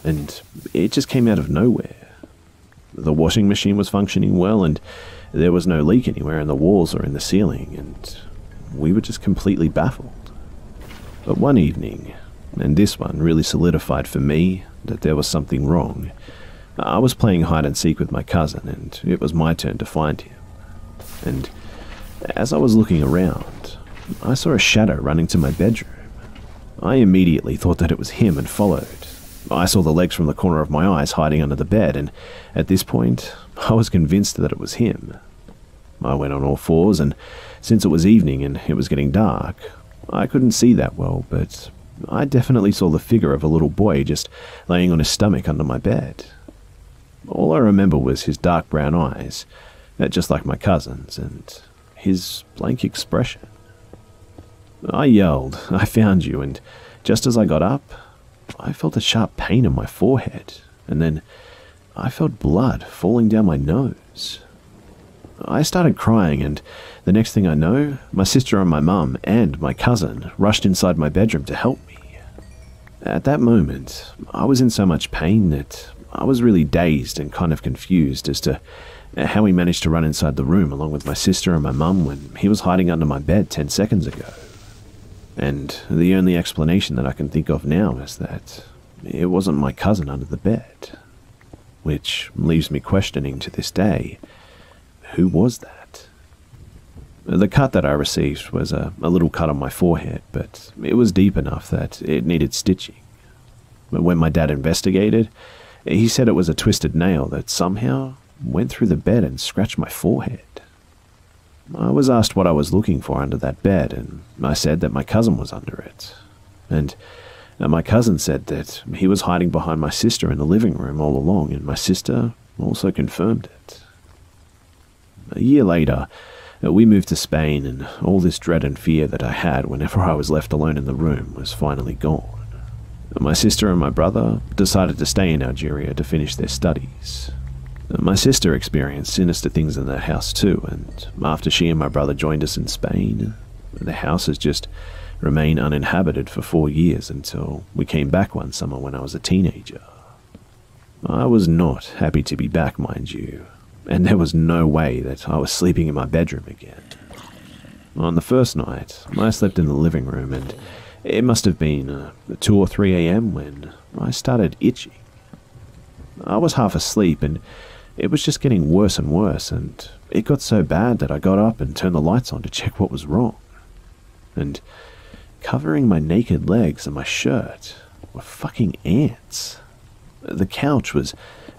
And it just came out of nowhere. The washing machine was functioning well, and there was no leak anywhere in the walls or in the ceiling, and we were just completely baffled. But one evening, and this one really solidified for me that there was something wrong, I was playing hide and seek with my cousin, and it was my turn to find him. And as I was looking around, I saw a shadow running to my bedroom. I immediately thought that it was him and followed. I saw the legs from the corner of my eyes hiding under the bed, and at this point, I was convinced that it was him. I went on all fours, and since it was evening and it was getting dark, I couldn't see that well, but I definitely saw the figure of a little boy just laying on his stomach under my bed. All I remember was his dark brown eyes, just like my cousin's, and his blank expression. I yelled, "I found you," and just as I got up, I felt a sharp pain in my forehead, and then I felt blood falling down my nose. I started crying, and the next thing I know, my sister and my mum and my cousin rushed inside my bedroom to help me. At that moment, I was in so much pain that I was really dazed and kind of confused as to how he managed to run inside the room along with my sister and my mum when he was hiding under my bed 10 seconds ago. And the only explanation that I can think of now is that it wasn't my cousin under the bed. Which leaves me questioning to this day, who was that? The cut that I received was a little cut on my forehead, but it was deep enough that it needed stitching. But when my dad investigated, he said it was a twisted nail that somehow went through the bed and scratched my forehead. I was asked what I was looking for under that bed, and I said that my cousin was under it. And my cousin said that he was hiding behind my sister in the living room all along, and my sister also confirmed it. A year later, we moved to Spain, and all this dread and fear that I had whenever I was left alone in the room was finally gone. My sister and my brother decided to stay in Algeria to finish their studies. My sister experienced sinister things in that house too, and after she and my brother joined us in Spain, the house has just remained uninhabited for 4 years until we came back one summer when I was a teenager. I was not happy to be back, mind you, and there was no way that I was sleeping in my bedroom again. On the first night, I slept in the living room, and it must have been 2 or 3 a.m. when I started itching. I was half asleep, and it was just getting worse and worse, and it got so bad that I got up and turned the lights on to check what was wrong. And covering my naked legs and my shirt were fucking ants. The couch was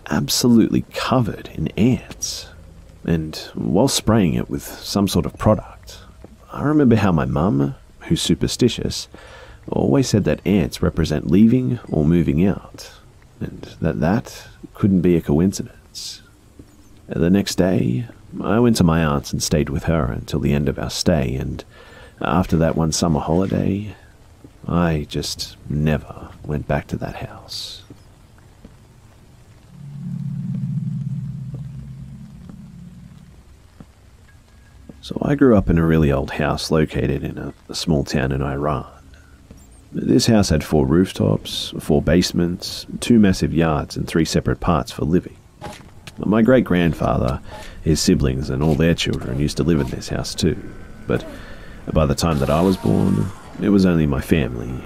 absolutely covered in ants. And while spraying it with some sort of product, I remember how my mum, who's superstitious, always said that ants represent leaving or moving out, and that couldn't be a coincidence. The next day, I went to my aunt's and stayed with her until the end of our stay, and after that one summer holiday, I just never went back to that house. So I grew up in a really old house located in a small town in Iran. This house had 4 rooftops, 4 basements, 2 massive yards, and 3 separate parts for living. My great-grandfather, his siblings, and all their children used to live in this house too, but by the time that I was born, it was only my family.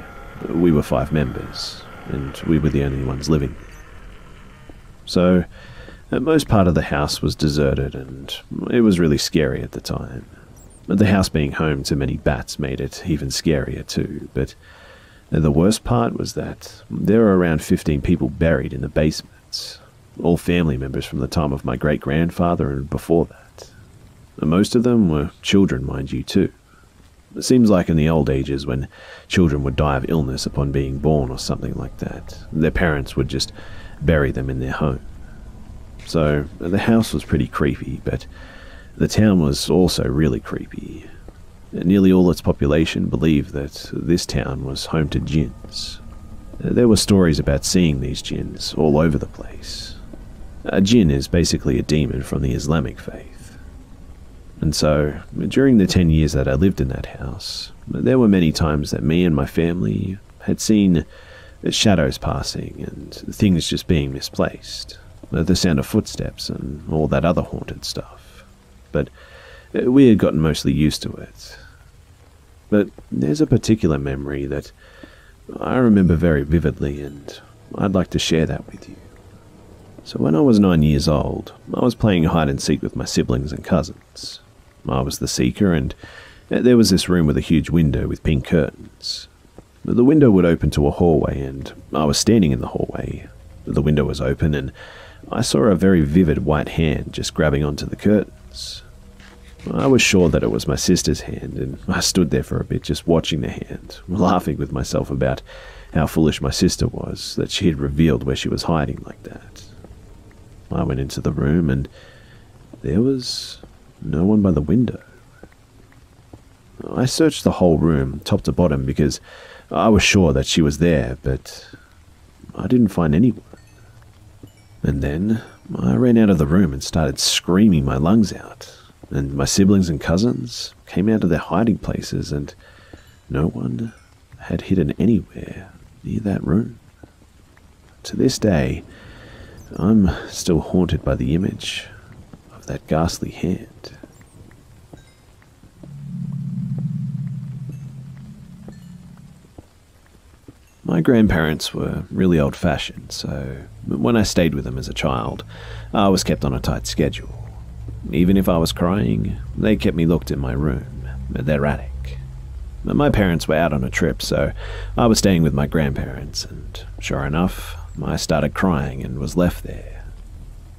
We were 5 members, and we were the only ones living there. So, most part of the house was deserted, and it was really scary at the time. The house being home to many bats made it even scarier too, but the worst part was that there were around 15 people buried in the basements, all family members from the time of my great-grandfather and before that. Most of them were children, mind you, too. It seems like in the old ages when children would die of illness upon being born or something like that, their parents would just bury them in their home. So the house was pretty creepy, but the town was also really creepy. Nearly all its population believed that this town was home to jinns. There were stories about seeing these jinns all over the place. A jinn is basically a demon from the Islamic faith. And so, during the 10 years that I lived in that house, there were many times that me and my family had seen shadows passing and things just being misplaced, the sound of footsteps and all that other haunted stuff. But we had gotten mostly used to it. But there's a particular memory that I remember very vividly, and I'd like to share that with you. So when I was 9 years old, I was playing hide and seek with my siblings and cousins. I was the seeker, and there was this room with a huge window with pink curtains. The window would open to a hallway, and I was standing in the hallway. The window was open, and I saw a very vivid white hand just grabbing onto the curtains. I was sure that it was my sister's hand, and I stood there for a bit just watching the hand, laughing with myself about how foolish my sister was, that she had revealed where she was hiding like that. I went into the room, and there was no one by the window. I searched the whole room, top to bottom, because I was sure that she was there, but I didn't find anyone. And then I ran out of the room and started screaming my lungs out, and my siblings and cousins came out of their hiding places, and no one had hidden anywhere near that room. To this day, I'm still haunted by the image of that ghastly hand. My grandparents were really old-fashioned, so when I stayed with them as a child, I was kept on a tight schedule. Even if I was crying, they kept me locked in my room, at their attic. My parents were out on a trip, so I was staying with my grandparents, and sure enough, I started crying and was left there.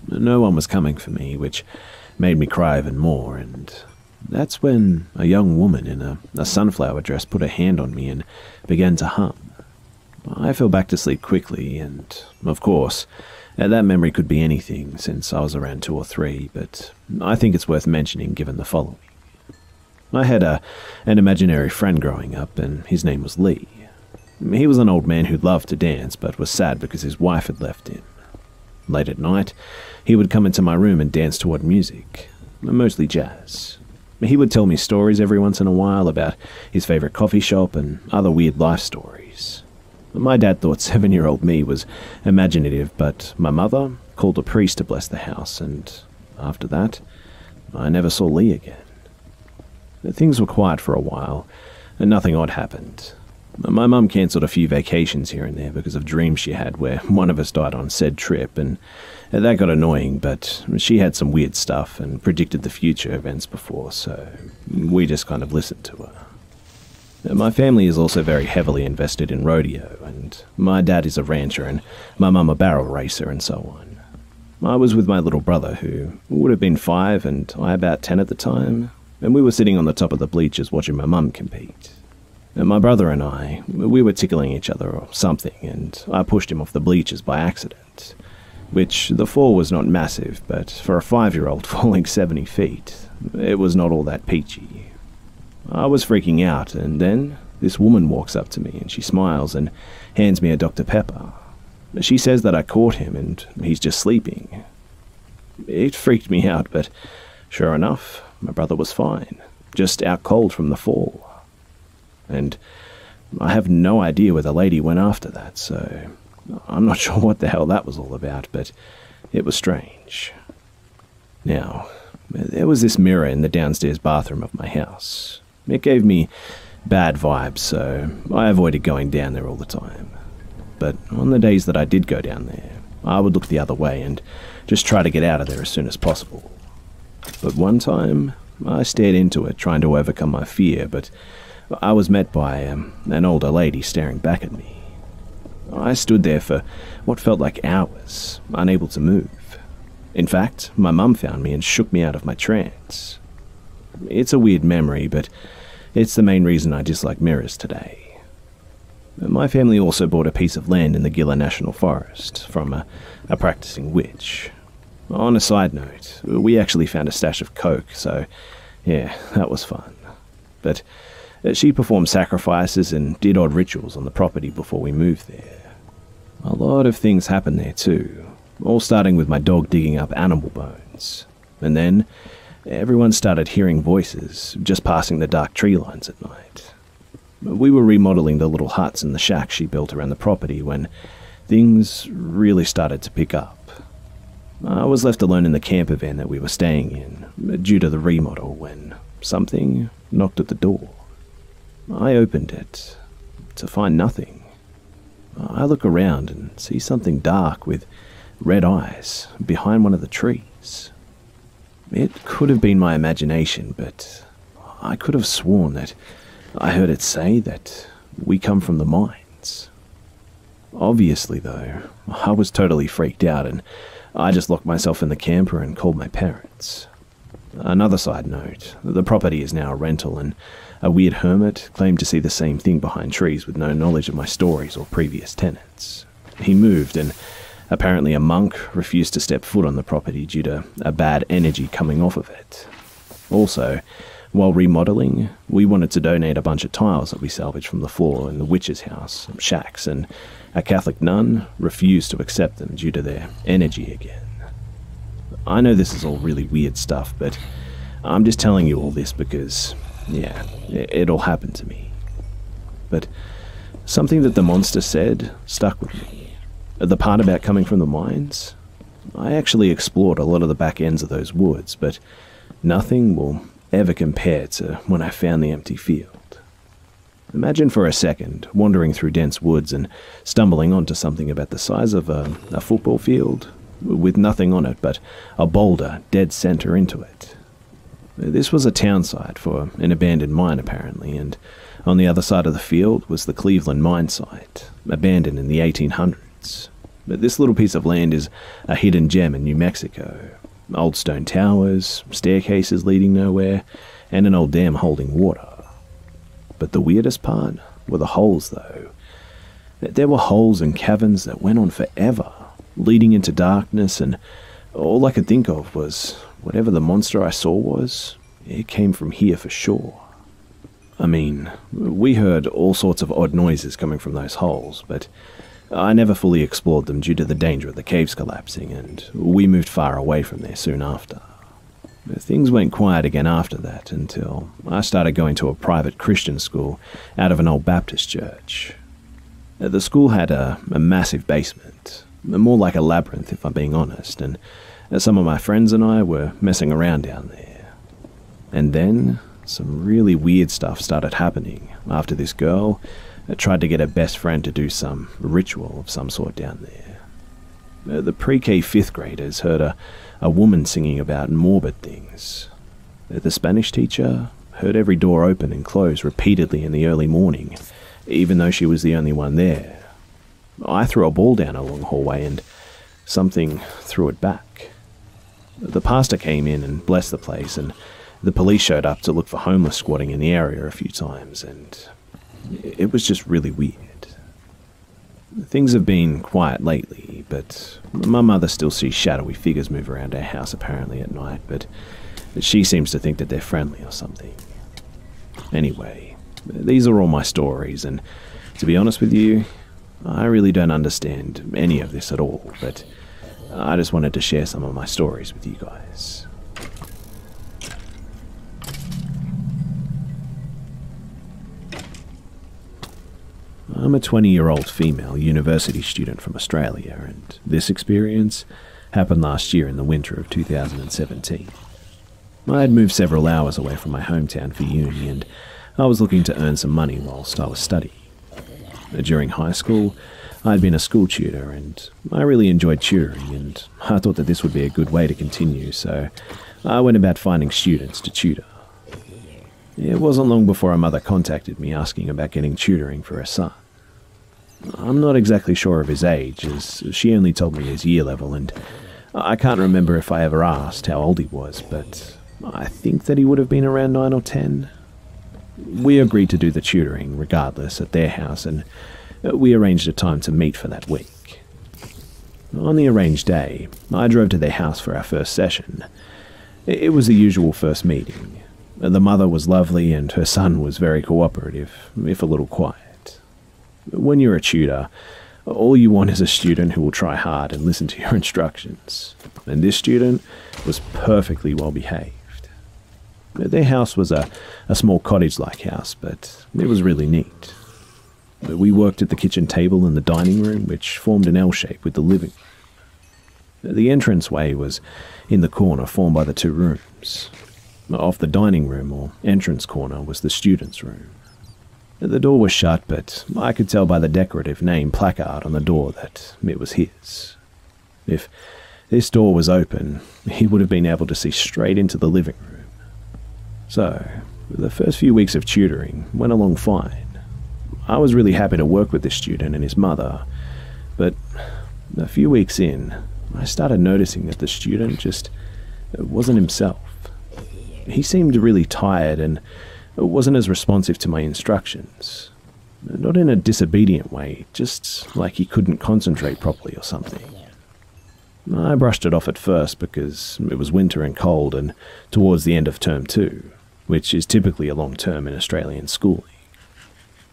No one was coming for me, which made me cry even more, and that's when a young woman in a sunflower dress put a hand on me and began to hum. I fell back to sleep quickly, and, of course, that memory could be anything since I was around 2 or 3, but I think it's worth mentioning given the following. I had an imaginary friend growing up, and his name was Lee. He was an old man who loved to dance, but was sad because his wife had left him. Late at night, he would come into my room and dance to what music, mostly jazz. He would tell me stories every once in a while about his favorite coffee shop and other weird life stories. My dad thought 7-year-old me was imaginative, but my mother called a priest to bless the house, and after that, I never saw Lee again. Things were quiet for a while, and nothing odd happened. My mum cancelled a few vacations here and there because of dreams she had where one of us died on said trip, and that got annoying, but she had some weird stuff and predicted the future events before, so we just kind of listened to her. My family is also very heavily invested in rodeo, and my dad is a rancher and my mum a barrel racer and so on. I was with my little brother, who would have been 5 and I about 10 at the time, and we were sitting on the top of the bleachers watching my mum compete. And my brother and I, we were tickling each other or something, and I pushed him off the bleachers by accident, which the fall was not massive, but for a 5-year-old falling 70 feet, it was not all that peachy. I was freaking out, and then this woman walks up to me and she smiles and hands me a Dr. Pepper. She says that I caught him and he's just sleeping. It freaked me out, but sure enough, my brother was fine, just out cold from the fall. And I have no idea where the lady went after that, so I'm not sure what the hell that was all about, but it was strange. Now, there was this mirror in the downstairs bathroom of my house. It gave me bad vibes, so I avoided going down there all the time. But on the days that I did go down there, I would look the other way and just try to get out of there as soon as possible. But one time, I stared into it, trying to overcome my fear, but I was met by an older lady staring back at me. I stood there for what felt like hours, unable to move. In fact, my mum found me and shook me out of my trance. It's a weird memory, but it's the main reason I dislike mirrors today. My family also bought a piece of land in the Gila National Forest from a practicing witch. On a side note, we actually found a stash of coke, so yeah, that was fun. But she performed sacrifices and did odd rituals on the property before we moved there. A lot of things happened there too, all starting with my dog digging up animal bones. And then everyone started hearing voices just passing the dark tree lines at night. We were remodeling the little huts and the shacks she built around the property when things really started to pick up. I was left alone in the camper van that we were staying in due to the remodel when something knocked at the door. I opened it to find nothing. I look around and see something dark with red eyes behind one of the trees. It could have been my imagination, but I could have sworn that I heard it say that we come from the mines. Obviously, though, I was totally freaked out and I just locked myself in the camper and called my parents. Another side note, the property is now a rental and a weird hermit claimed to see the same thing behind trees with no knowledge of my stories or previous tenants. He moved and apparently a monk refused to step foot on the property due to a bad energy coming off of it. Also, while remodeling, we wanted to donate a bunch of tiles that we salvaged from the floor in the witch's house, shacks, and a Catholic nun refused to accept them due to their energy again. I know this is all really weird stuff, but I'm just telling you all this because, yeah, it all happened to me. But something that the monster said stuck with me. The part about coming from the mines, I actually explored a lot of the back ends of those woods, but nothing will ever compare to when I found the empty field. Imagine for a second wandering through dense woods and stumbling onto something about the size of a football field, with nothing on it but a boulder dead center into it. This was a town site for an abandoned mine apparently, and on the other side of the field was the Cleveland mine site, abandoned in the 1800s. But this little piece of land is a hidden gem in New Mexico. Old stone towers, staircases leading nowhere, and an old dam holding water. But the weirdest part were the holes, though. There were holes and caverns that went on forever, leading into darkness, and all I could think of was whatever the monster I saw was, it came from here for sure. I mean, we heard all sorts of odd noises coming from those holes, but I never fully explored them due to the danger of the caves collapsing, and we moved far away from there soon after. Things went quiet again after that until I started going to a private Christian school out of an old Baptist church. The school had a massive basement, more like a labyrinth if I'm being honest, and some of my friends and I were messing around down there. And then some really weird stuff started happening after this girl tried to get her best friend to do some ritual of some sort down there. The pre-K 5th graders heard a woman singing about morbid things. The Spanish teacher heard every door open and close repeatedly in the early morning, even though she was the only one there. I threw a ball down a long hallway and something threw it back. The pastor came in and blessed the place, and the police showed up to look for homeless squatting in the area a few times, and it was just really weird. Things have been quiet lately, but my mother still sees shadowy figures move around our house apparently at night, but she seems to think that they're friendly or something. Anyway, these are all my stories, and to be honest with you, I really don't understand any of this at all, but I just wanted to share some of my stories with you guys. I'm a 20-year-old female university student from Australia, and this experience happened last year in the winter of 2017. I had moved several hours away from my hometown for uni, and I was looking to earn some money whilst I was studying. During high school, I had been a school tutor, and I really enjoyed tutoring, and I thought that this would be a good way to continue, so I went about finding students to tutor. It wasn't long before a mother contacted me asking about getting tutoring for her son. I'm not exactly sure of his age, as she only told me his year level, and I can't remember if I ever asked how old he was, but I think that he would have been around 9 or 10. We agreed to do the tutoring regardless at their house, and we arranged a time to meet for that week. On the arranged day, I drove to their house for our first session. It was the usual first meeting. The mother was lovely and her son was very cooperative, if a little quiet. When you're a tutor, all you want is a student who will try hard and listen to your instructions, and this student was perfectly well behaved. Their house was a small cottage-like house, but it was really neat. We worked at the kitchen table in the dining room, which formed an L shape with the living room. The entranceway was in the corner formed by the two rooms. Off the dining room, or entrance corner, was the student's room. The door was shut, but I could tell by the decorative name placard on the door that it was his. If this door was open, he would have been able to see straight into the living room. So, the first few weeks of tutoring went along fine. I was really happy to work with this student and his mother, but a few weeks in, I started noticing that the student just wasn't himself. He seemed really tired and wasn't as responsive to my instructions. Not in a disobedient way, just like he couldn't concentrate properly or something. I brushed it off at first because it was winter and cold and towards the end of term 2, which is typically a long term in Australian schooling.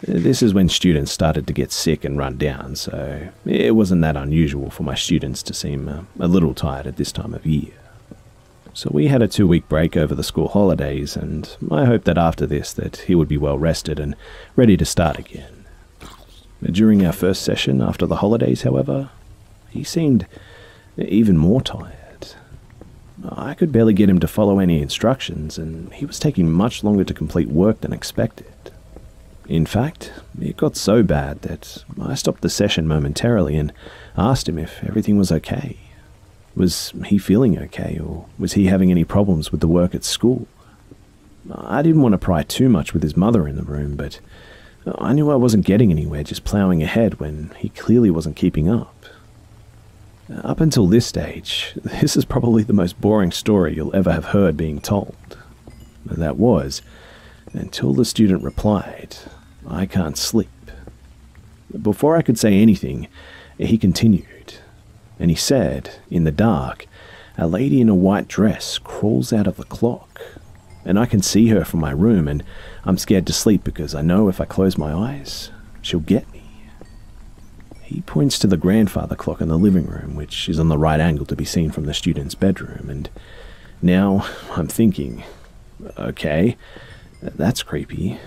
This is when students started to get sick and run down, so it wasn't that unusual for my students to seem a little tired at this time of year. So we had a 2-week break over the school holidays, and I hoped that after this that he would be well rested and ready to start again. During our first session after the holidays, however, he seemed even more tired. I could barely get him to follow any instructions, and he was taking much longer to complete work than expected. In fact, it got so bad that I stopped the session momentarily and asked him if everything was okay. Was he feeling okay, or was he having any problems with the work at school? I didn't want to pry too much with his mother in the room, but I knew I wasn't getting anywhere just ploughing ahead when he clearly wasn't keeping up. Up until this stage, this is probably the most boring story you'll ever have heard being told. That was, until the student replied, "I can't sleep." Before I could say anything, he continued, and he said, in the dark, a lady in a white dress crawls out of the clock, and I can see her from my room, and I'm scared to sleep because I know if I close my eyes, she'll get me. He points to the grandfather clock in the living room, which is on the right angle to be seen from the student's bedroom, and now I'm thinking, okay, that's creepy.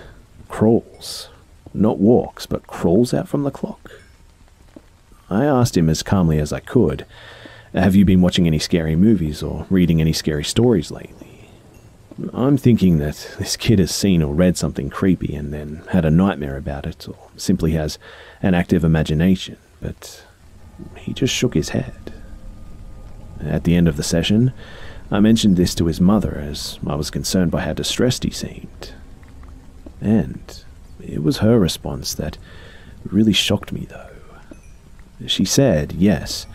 Crawls. Not walks, but crawls out from the clock. I asked him as calmly as I could, have you been watching any scary movies or reading any scary stories lately? I'm thinking that this kid has seen or read something creepy and then had a nightmare about it, or simply has an active imagination, but he just shook his head. At the end of the session, I mentioned this to his mother as I was concerned by how distressed he seemed. And it was her response that really shocked me, though. She said, yes,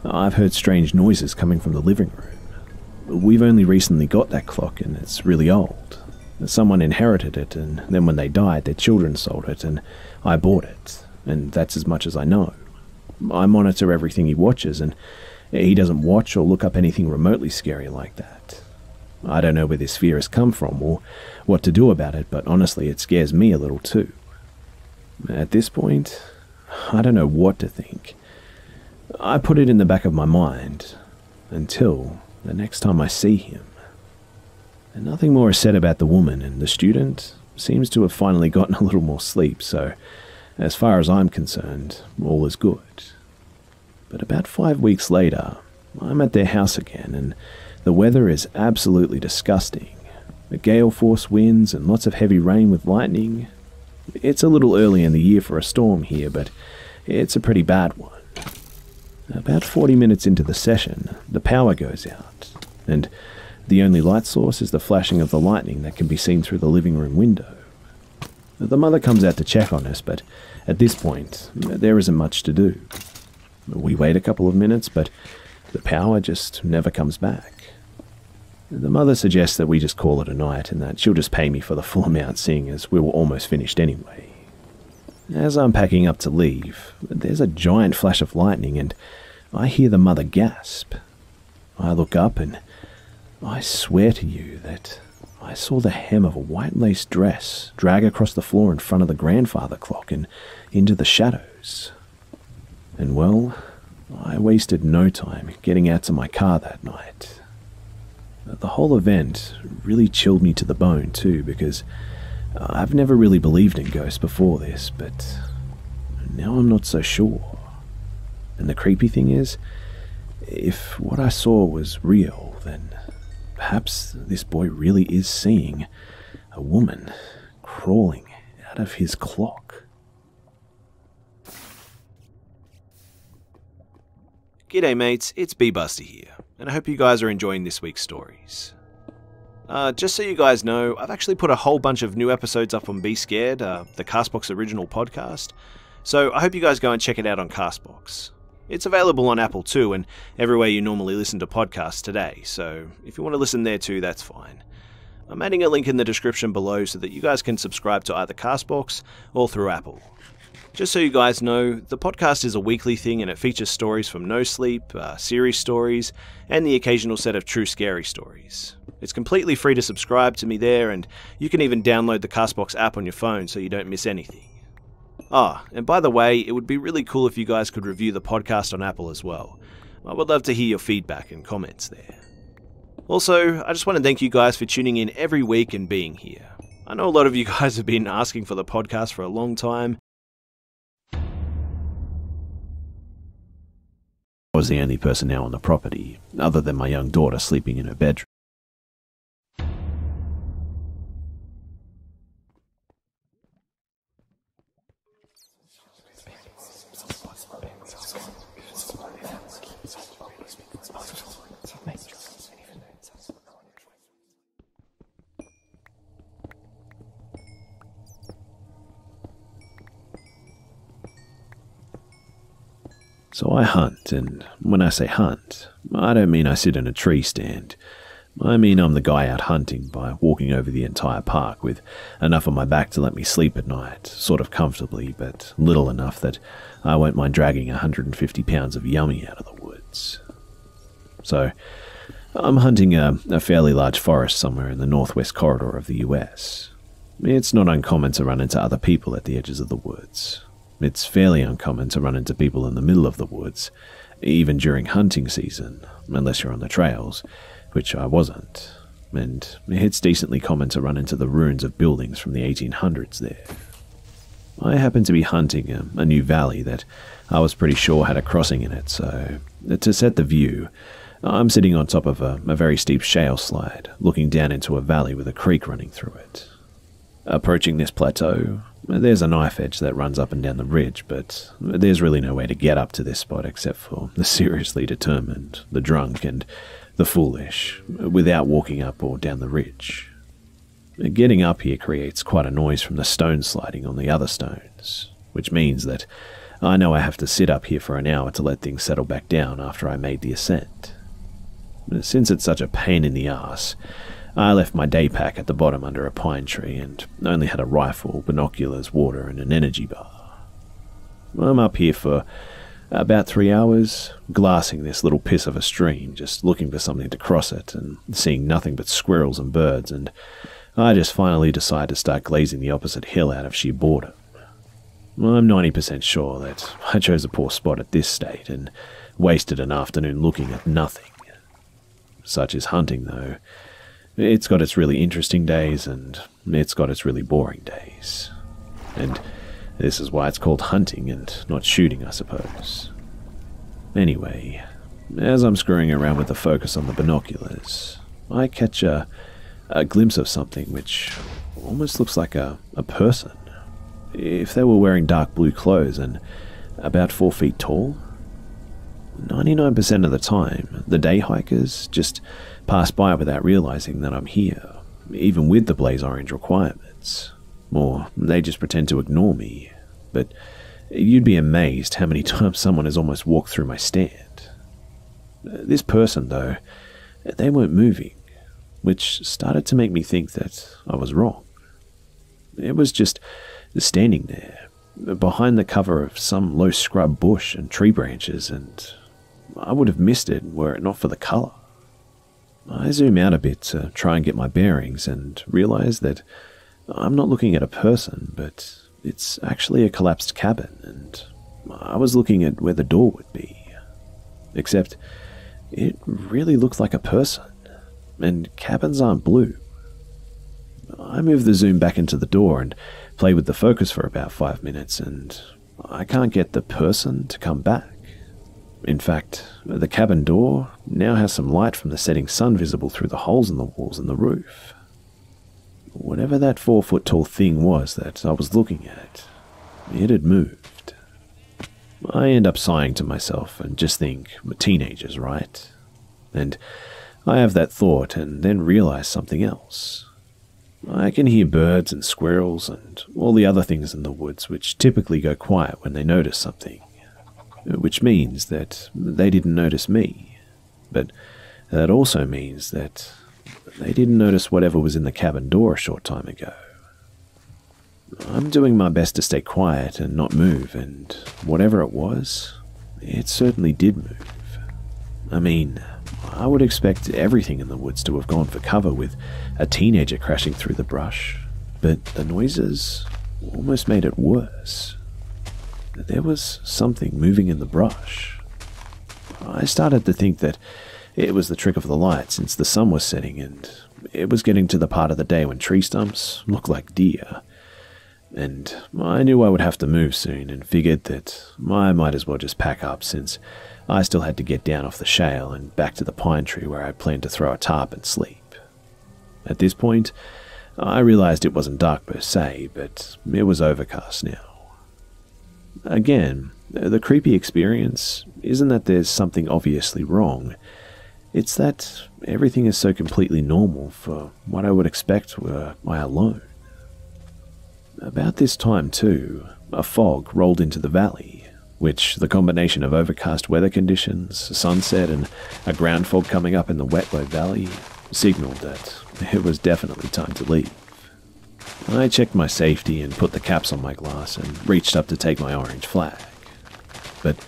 I've heard strange noises coming from the living room. We've only recently got that clock and it's really old. Someone inherited it, and then when they died, their children sold it, and I bought it, and that's as much as I know. I monitor everything he watches, and he doesn't watch or look up anything remotely scary like that. I don't know where this fear has come from or what to do about it, but honestly, it scares me a little too. At this point, I don't know what to think. I put it in the back of my mind until the next time I see him. And nothing more is said about the woman, and the student seems to have finally gotten a little more sleep, so as far as I'm concerned, all is good. But about 5 weeks later, I'm at their house again, and the weather is absolutely disgusting. The gale force winds and lots of heavy rain with lightning. It's a little early in the year for a storm here, but it's a pretty bad one. About 40 minutes into the session, the power goes out, and the only light source is the flashing of the lightning that can be seen through the living room window. The mother comes out to check on us, but at this point, there isn't much to do. We wait a couple of minutes, but the power just never comes back. The mother suggests that we just call it a night and that she'll just pay me for the full amount, seeing as we were almost finished anyway. As I'm packing up to leave, there's a giant flash of lightning and I hear the mother gasp. I look up and I swear to you that I saw the hem of a white lace dress drag across the floor in front of the grandfather clock and into the shadows. And well, I wasted no time getting out to my car that night. The whole event really chilled me to the bone too, because I've never really believed in ghosts before this, but now I'm not so sure. And the creepy thing is, if what I saw was real, then perhaps this boy really is seeing a woman crawling out of his clock. G'day mates, it's B-Buster here, and I hope you guys are enjoying this week's stories. Just so you guys know, I've actually put a whole bunch of new episodes up on Be Scared, the Castbox original podcast, so I hope you guys go and check it out on Castbox. It's available on Apple too, and everywhere you normally listen to podcasts today, so if you want to listen there too, that's fine. I'm adding a link in the description below so that you guys can subscribe to either Castbox or through Apple. Just so you guys know, the podcast is a weekly thing and it features stories from No Sleep, series stories, and the occasional set of true scary stories. It's completely free to subscribe to me there, and you can even download the Castbox app on your phone so you don't miss anything. And by the way, it would be really cool if you guys could review the podcast on Apple as well. I would love to hear your feedback and comments there. Also, I just want to thank you guys for tuning in every week and being here. I know a lot of you guys have been asking for the podcast for a long time. I was the only person now on the property, other than my young daughter sleeping in her bedroom. So I hunt, and when I say hunt, I don't mean I sit in a tree stand. I mean I'm the guy out hunting by walking over the entire park with enough on my back to let me sleep at night, sort of comfortably, but little enough that I won't mind dragging 150 pounds of yummy out of the woods. So, I'm hunting a fairly large forest somewhere in the northwest corridor of the US. It's not uncommon to run into other people at the edges of the woods. It's fairly uncommon to run into people in the middle of the woods, even during hunting season, unless you're on the trails, which I wasn't, and it's decently common to run into the ruins of buildings from the 1800s there. I happened to be hunting a new valley that I was pretty sure had a crossing in it, so to set the view, I'm sitting on top of a very steep shale slide, looking down into a valley with a creek running through it. Approaching this plateau, there's a knife edge that runs up and down the ridge, but there's really no way to get up to this spot except for the seriously determined, the drunk, and the foolish, without walking up or down the ridge. Getting up here creates quite a noise from the stone sliding on the other stones, which means that I know I have to sit up here for an hour to let things settle back down after I made the ascent. Since it's such a pain in the ass, I left my day pack at the bottom under a pine tree and only had a rifle, binoculars, water, and an energy bar. I'm up here for about 3 hours, glassing this little piss of a stream, just looking for something to cross it, and seeing nothing but squirrels and birds, and I just finally decide to start glazing the opposite hill out of sheer boredom. I'm 90% sure that I chose a poor spot at this state and wasted an afternoon looking at nothing. Such is hunting, though. It's got its really interesting days, and it's got its really boring days. And this is why it's called hunting and not shooting, I suppose. Anyway, as I'm screwing around with the focus on the binoculars, I catch a glimpse of something which almost looks like a person. If they were wearing dark blue clothes and about 4 feet tall. 99% of the time, the day hikers just pass by without realizing that I'm here, even with the blaze orange requirements. Or they just pretend to ignore me. But you'd be amazed how many times someone has almost walked through my stand. This person, though, they weren't moving. which started to make me think that I was wrong. It was just standing there, behind the cover of some low scrub bush and tree branches, and I would have missed it were it not for the colour. I zoom out a bit to try and get my bearings and realise that I'm not looking at a person, but it's actually a collapsed cabin, and I was looking at where the door would be. Except it really looked like a person, and cabins aren't blue. I move the zoom back into the door and play with the focus for about 5 minutes, and I can't get the person to come back. In fact, the cabin door now has some light from the setting sun visible through the holes in the walls and the roof. Whatever that 4-foot-tall thing was that I was looking at, it had moved. I end up sighing to myself and just think, we're teenagers, right? And I have that thought and then realize something else. I can hear birds and squirrels and all the other things in the woods which typically go quiet when they notice something, which means that they didn't notice me. But that also means that they didn't notice whatever was in the cabin door a short time ago. I'm doing my best to stay quiet and not move, and whatever it was, it certainly did move. I mean, I would expect everything in the woods to have gone for cover with a teenager crashing through the brush, but the noises almost made it worse. There was something moving in the brush. I started to think that it was the trick of the light since the sun was setting and it was getting to the part of the day when tree stumps look like deer. And I knew I would have to move soon and figured that I might as well just pack up since I still had to get down off the shale and back to the pine tree where I planned to throw a tarp and sleep. At this point, I realized it wasn't dark per se, but it was overcast now. Again, the creepy experience isn't that there's something obviously wrong. It's that everything is so completely normal for what I would expect were I alone. About this time, too, a fog rolled into the valley, which the combination of overcast weather conditions, sunset, and a ground fog coming up in the Wetlow Valley signaled that it was definitely time to leave. I checked my safety and put the caps on my glass and reached up to take my orange flag. But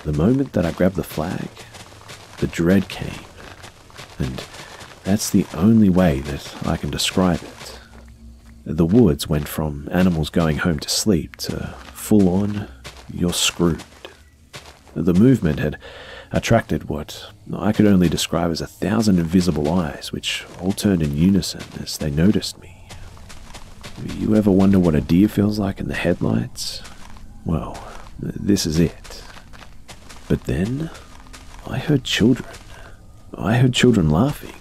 the moment that I grabbed the flag, the dread came, and that's the only way that I can describe it. The woods went from animals going home to sleep to full-on, you're screwed. The movement had attracted what I could only describe as 1,000 invisible eyes, which all turned in unison as they noticed me. You ever wonder what a deer feels like in the headlights? Well, this is it. But then, I heard children. I heard children laughing.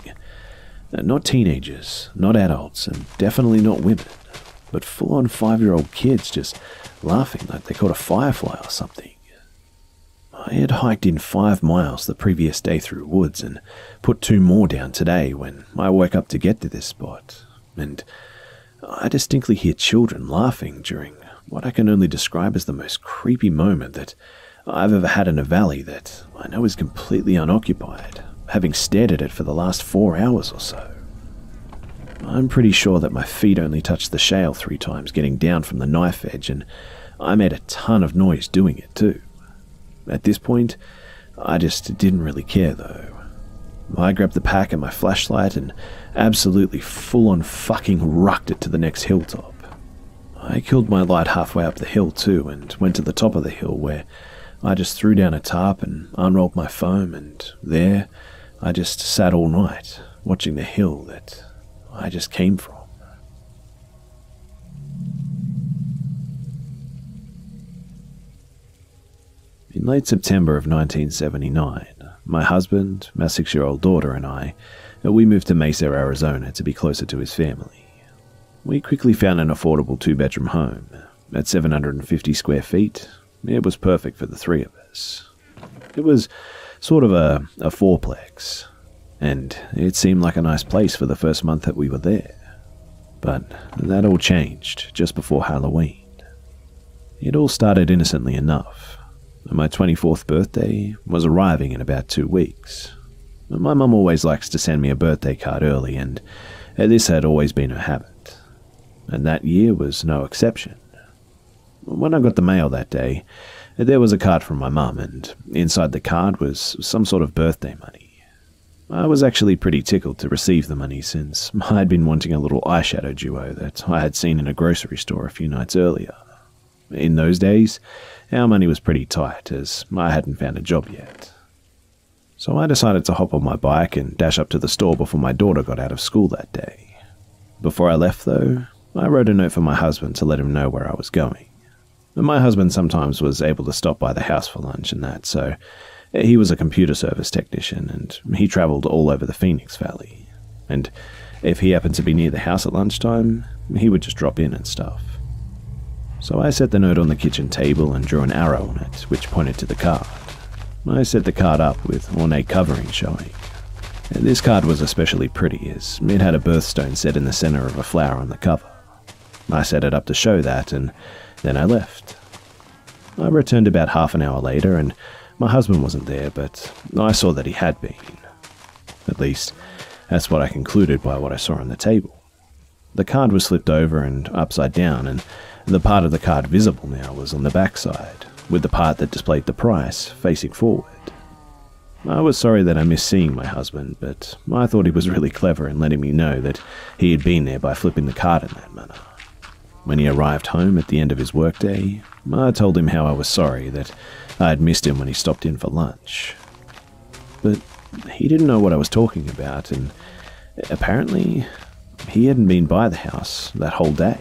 Not teenagers, not adults, and definitely not women, but full-on 5-year-old kids just laughing like they caught a firefly or something. I had hiked in 5 miles the previous day through woods and put 2 more down today when I woke up to get to this spot, and I distinctly hear children laughing during what I can only describe as the most creepy moment that I've ever had in a valley that I know is completely unoccupied, having stared at it for the last 4 hours or so. I'm pretty sure that my feet only touched the shale 3 times getting down from the knife edge, and I made a ton of noise doing it too. At this point, I just didn't really care though. I grabbed the pack and my flashlight and absolutely full-on fucking rucked it to the next hilltop. I killed my light halfway up the hill too and went to the top of the hill where I just threw down a tarp and unrolled my foam, and there I just sat all night watching the hill that I just came from. In late September of 1979, my husband, my 6-year-old daughter, and we moved to Mesa, Arizona to be closer to his family. We quickly found an affordable 2-bedroom home. At 750 square feet, it was perfect for the 3 of us. It was sort of a fourplex, and it seemed like a nice place for the first month that we were there. But that all changed just before Halloween. It all started innocently enough. My 24th birthday was arriving in about 2 weeks. My mum always likes to send me a birthday card early, and this had always been her habit. And that year was no exception. When I got the mail that day, there was a card from my mum, and inside the card was some sort of birthday money. I was actually pretty tickled to receive the money, since I had been wanting a little eyeshadow duo that I had seen in a grocery store a few nights earlier. In those days, our money was pretty tight, as I hadn't found a job yet. So I decided to hop on my bike and dash up to the store before my daughter got out of school that day. Before I left, though, I wrote a note for my husband to let him know where I was going. My husband sometimes was able to stop by the house for lunch and that, so he was a computer service technician, and he travelled all over the Phoenix Valley. And if he happened to be near the house at lunchtime, he would just drop in and stuff. So I set the note on the kitchen table and drew an arrow on it, which pointed to the card. I set the card up with ornate covering showing. This card was especially pretty, as it had a birthstone set in the center of a flower on the cover. I set it up to show that, and then I left. I returned about half an hour later, and my husband wasn't there, but I saw that he had been. At least, that's what I concluded by what I saw on the table. The card was flipped over and upside down, and the part of the card visible now was on the backside, with the part that displayed the price facing forward. I was sorry that I missed seeing my husband, but I thought he was really clever in letting me know that he had been there by flipping the card in that manner. When he arrived home at the end of his workday, I told him how I was sorry that I had missed him when he stopped in for lunch. But he didn't know what I was talking about, and apparently he hadn't been by the house that whole day.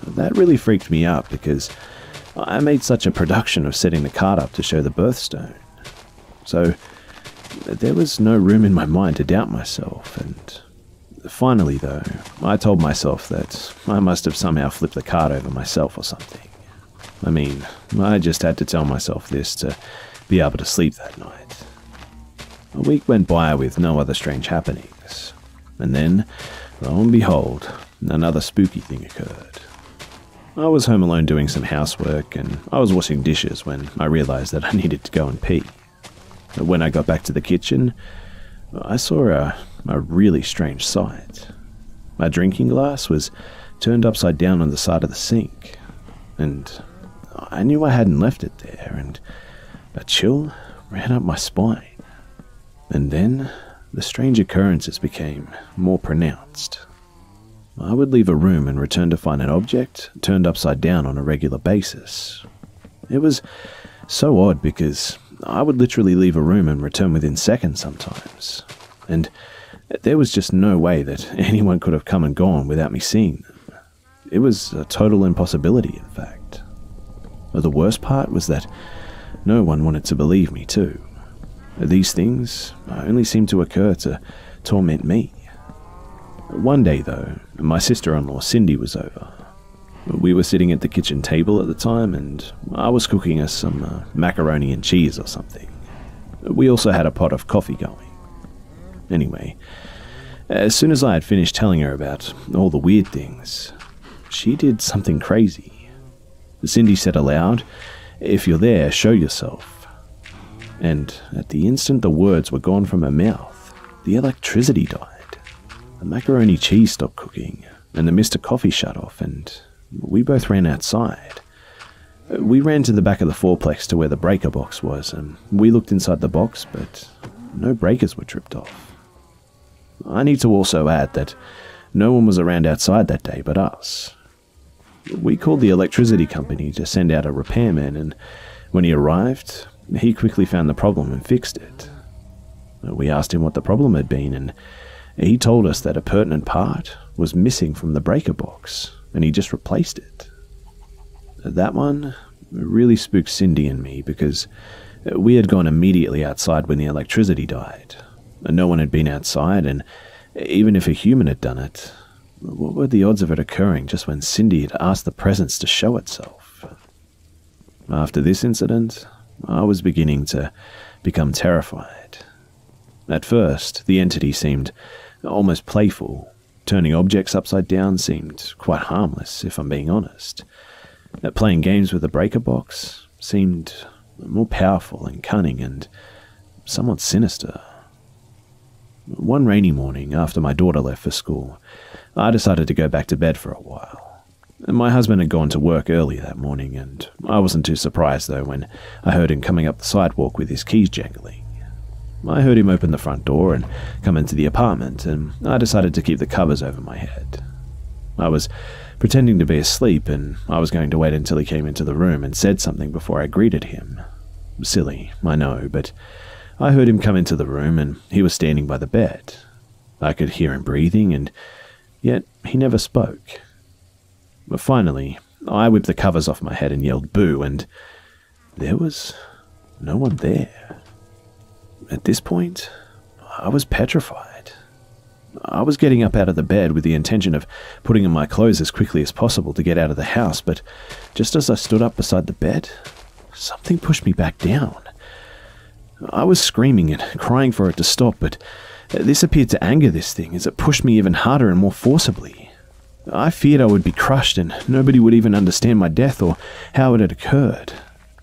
That really freaked me out because I made such a production of setting the card up to show the birthstone. So there was no room in my mind to doubt myself, and finally, though, I told myself that I must have somehow flipped the card over myself or something. I mean, I just had to tell myself this to be able to sleep that night. A week went by with no other strange happenings, and then, lo and behold, another spooky thing occurred. I was home alone doing some housework, and I was washing dishes when I realized that I needed to go and pee. When I got back to the kitchen, I saw a really strange sight. My drinking glass was turned upside down on the side of the sink, and I knew I hadn't left it there, and a chill ran up my spine. And then the strange occurrences became more pronounced. I would leave a room and return to find an object turned upside down on a regular basis. It was so odd because I would literally leave a room and return within seconds sometimes, and there was just no way that anyone could have come and gone without me seeing them. It was a total impossibility, in fact. But the worst part was that no one wanted to believe me too. These things only seemed to occur to torment me. One day, though, my sister-in-law Cindy was over. We were sitting at the kitchen table at the time, and I was cooking us some macaroni and cheese or something. We also had a pot of coffee going. Anyway, as soon as I had finished telling her about all the weird things, she did something crazy. Cindy said aloud, "If you're there, show yourself." And at the instant the words were gone from her mouth, the electricity died. The macaroni cheese stopped cooking, and the Mr. Coffee shut off, and we both ran outside. We ran to the back of the fourplex to where the breaker box was, and we looked inside the box, but no breakers were tripped off. I need to also add that no one was around outside that day but us. We called the electricity company to send out a repairman, and when he arrived, he quickly found the problem and fixed it. We asked him what the problem had been, and he told us that a pertinent part was missing from the breaker box, and he just replaced it. That one really spooked Cindy and me because we had gone immediately outside when the electricity died. No one had been outside, and even if a human had done it, what were the odds of it occurring just when Cindy had asked the presence to show itself? After this incident, I was beginning to become terrified. At first, the entity seemed almost playful. Turning objects upside down seemed quite harmless, if I'm being honest. Playing games with a breaker box seemed more powerful and cunning and somewhat sinister. One rainy morning, after my daughter left for school, I decided to go back to bed for a while. My husband had gone to work early that morning, and I wasn't too surprised, though, when I heard him coming up the sidewalk with his keys jangling. I heard him open the front door and come into the apartment, and I decided to keep the covers over my head. I was pretending to be asleep, and I was going to wait until he came into the room and said something before I greeted him. Silly, I know, but I heard him come into the room, and he was standing by the bed. I could hear him breathing, and yet he never spoke. But finally, I whipped the covers off my head and yelled boo, and there was no one there. At this point, I was petrified. I was getting up out of the bed with the intention of putting on my clothes as quickly as possible to get out of the house, but just as I stood up beside the bed, something pushed me back down. I was screaming and crying for it to stop, but this appeared to anger this thing as it pushed me even harder and more forcibly. I feared I would be crushed and nobody would even understand my death or how it had occurred.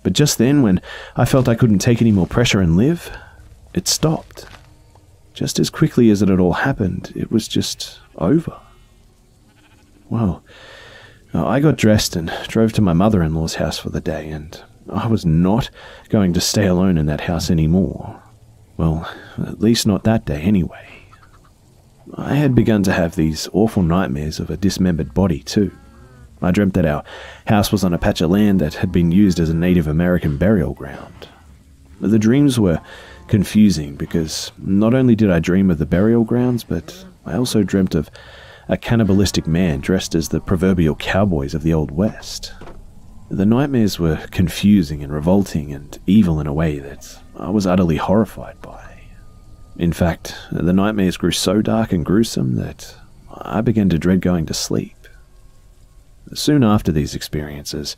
But just then, when I felt I couldn't take any more pressure and live, it stopped. Just as quickly as it had all happened, it was just over. Well, I got dressed and drove to my mother-in-law's house for the day, and I was not going to stay alone in that house anymore. Well, at least not that day anyway. I had begun to have these awful nightmares of a dismembered body too. I dreamt that our house was on a patch of land that had been used as a Native American burial ground. The dreams were confusing because not only did I dream of the burial grounds, but I also dreamt of a cannibalistic man dressed as the proverbial cowboys of the Old West. The nightmares were confusing and revolting and evil in a way that I was utterly horrified by. In fact, the nightmares grew so dark and gruesome that I began to dread going to sleep. Soon after these experiences,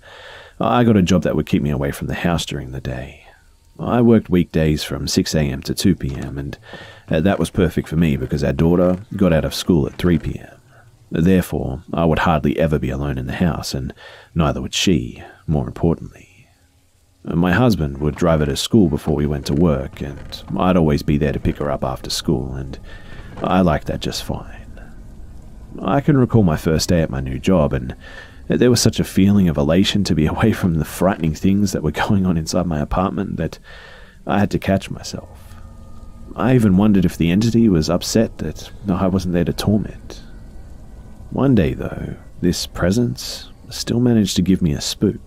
I got a job that would keep me away from the house during the day. I worked weekdays from 6 a.m. to 2 p.m, and that was perfect for me because our daughter got out of school at 3 p.m. Therefore, I would hardly ever be alone in the house, and neither would she, more importantly. My husband would drive her to school before we went to work, and I'd always be there to pick her up after school, and I liked that just fine. I can recall my first day at my new job, and there was such a feeling of elation to be away from the frightening things that were going on inside my apartment that I had to catch myself. I even wondered if the entity was upset that I wasn't there to torment. One day, though, this presence still managed to give me a spook.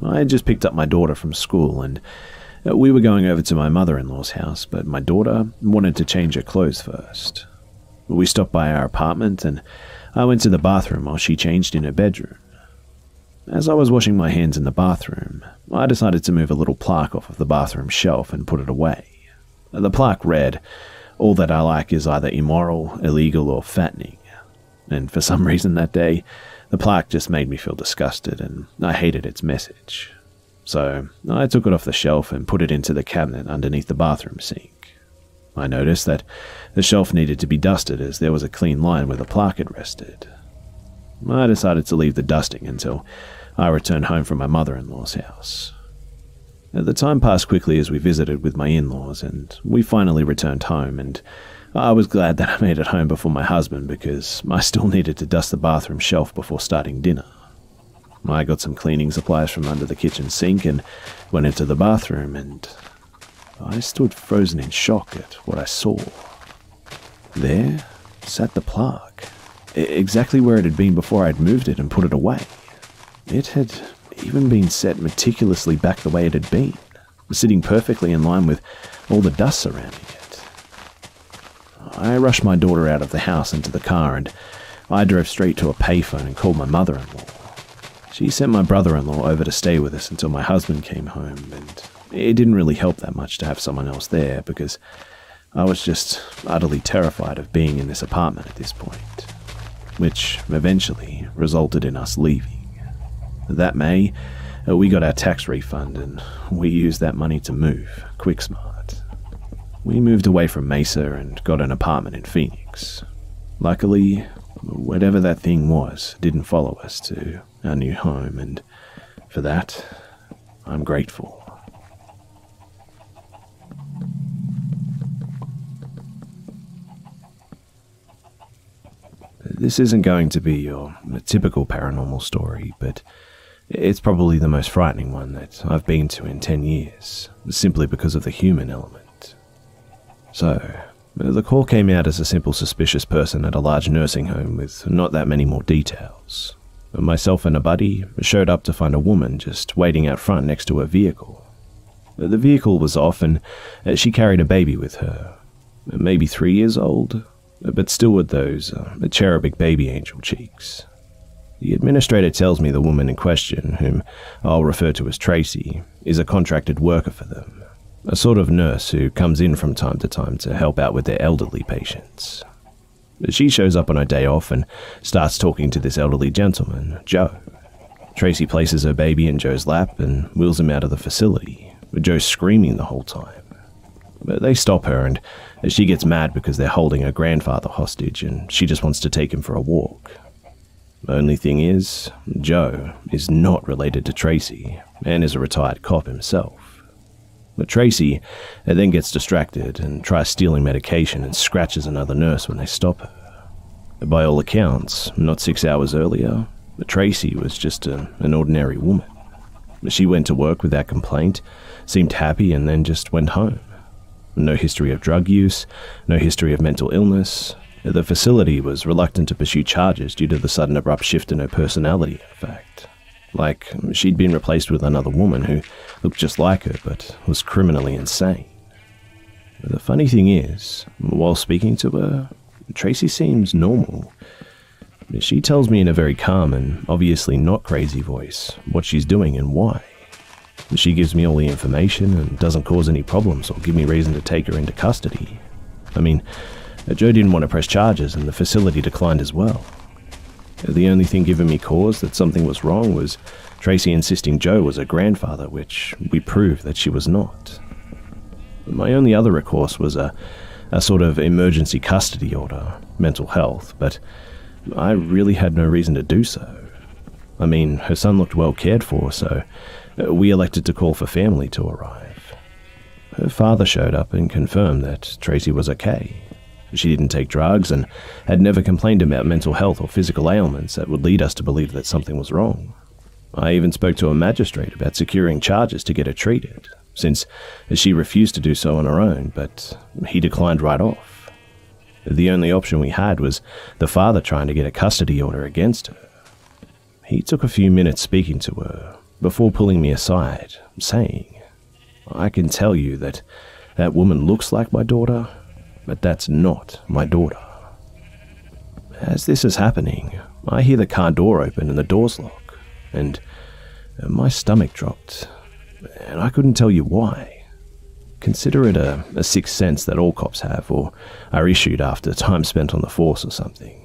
I had just picked up my daughter from school, and we were going over to my mother-in-law's house, but my daughter wanted to change her clothes first. We stopped by our apartment, and I went to the bathroom while she changed in her bedroom. As I was washing my hands in the bathroom, I decided to move a little plaque off of the bathroom shelf and put it away. The plaque read, "All that I like is either immoral, illegal, or fattening." And for some reason that day, the plaque just made me feel disgusted, and I hated its message. So I took it off the shelf and put it into the cabinet underneath the bathroom sink. I noticed that the shelf needed to be dusted as there was a clean line where the plaque had rested. I decided to leave the dusting until I returned home from my mother-in-law's house. The time passed quickly as we visited with my in-laws, and we finally returned home, and I was glad that I made it home before my husband because I still needed to dust the bathroom shelf before starting dinner. I got some cleaning supplies from under the kitchen sink and went into the bathroom, and I stood frozen in shock at what I saw. There sat the plaque, exactly where it had been before I'd moved it and put it away. It had even been set meticulously back the way it had been, sitting perfectly in line with all the dust surrounding it. I rushed my daughter out of the house into the car, and I drove straight to a payphone and called my mother-in-law. She sent my brother-in-law over to stay with us until my husband came home, and it didn't really help that much to have someone else there because I was just utterly terrified of being in this apartment at this point, which eventually resulted in us leaving. That May, we got our tax refund, and we used that money to move, quick smart. We moved away from Mesa and got an apartment in Phoenix. Luckily, whatever that thing was didn't follow us to our new home, and for that, I'm grateful. This isn't going to be your typical paranormal story, but it's probably the most frightening one that I've been to in 10 years, simply because of the human element. So, the call came out as a simple suspicious person at a large nursing home with not that many more details. Myself and a buddy showed up to find a woman just waiting out front next to her vehicle. The vehicle was off and she carried a baby with her, maybe 3 years old, but still with those cherubic baby angel cheeks. The administrator tells me the woman in question, whom I'll refer to as Tracy, is a contracted worker for them, a sort of nurse who comes in from time to help out with their elderly patients. She shows up on her day off and starts talking to this elderly gentleman, Joe. Tracy places her baby in Joe's lap and wheels him out of the facility, with Joe screaming the whole time. But they stop her and she gets mad because they're holding her grandfather hostage and she just wants to take him for a walk. The only thing is, Joe is not related to Tracy and is a retired cop himself. But Tracy then gets distracted and tries stealing medication and scratches another nurse when they stop her. By all accounts, not 6 hours earlier, Tracy was just an ordinary woman. She went to work without complaint, seemed happy, and then just went home. No history of drug use, no history of mental illness. The facility was reluctant to pursue charges due to the sudden abrupt shift in her personality, in fact. Like, she'd been replaced with another woman who looked just like her but was criminally insane. The funny thing is, while speaking to her, Tracy seems normal. She tells me in a very calm and obviously not crazy voice what she's doing and why. She gives me all the information and doesn't cause any problems or give me reason to take her into custody. I mean, Joe didn't want to press charges and the facility declined as well. The only thing giving me cause that something was wrong was Tracy insisting Joe was her grandfather, which we proved that she was not. My only other recourse was a sort of emergency custody order, mental health, but I really had no reason to do so. I mean, her son looked well cared for, so we elected to call for family to arrive. Her father showed up and confirmed that Tracy was okay. She didn't take drugs and had never complained about mental health or physical ailments that would lead us to believe that something was wrong. I even spoke to a magistrate about securing charges to get her treated, since she refused to do so on her own, but he declined right off. The only option we had was the father trying to get a custody order against her. He took a few minutes speaking to her before pulling me aside, saying, "I can tell you that that woman looks like my daughter, but that's not my daughter." As this is happening, I hear the car door open and the doors lock, and my stomach dropped, and I couldn't tell you why. Consider it a sixth sense that all cops have or are issued after time spent on the force or something.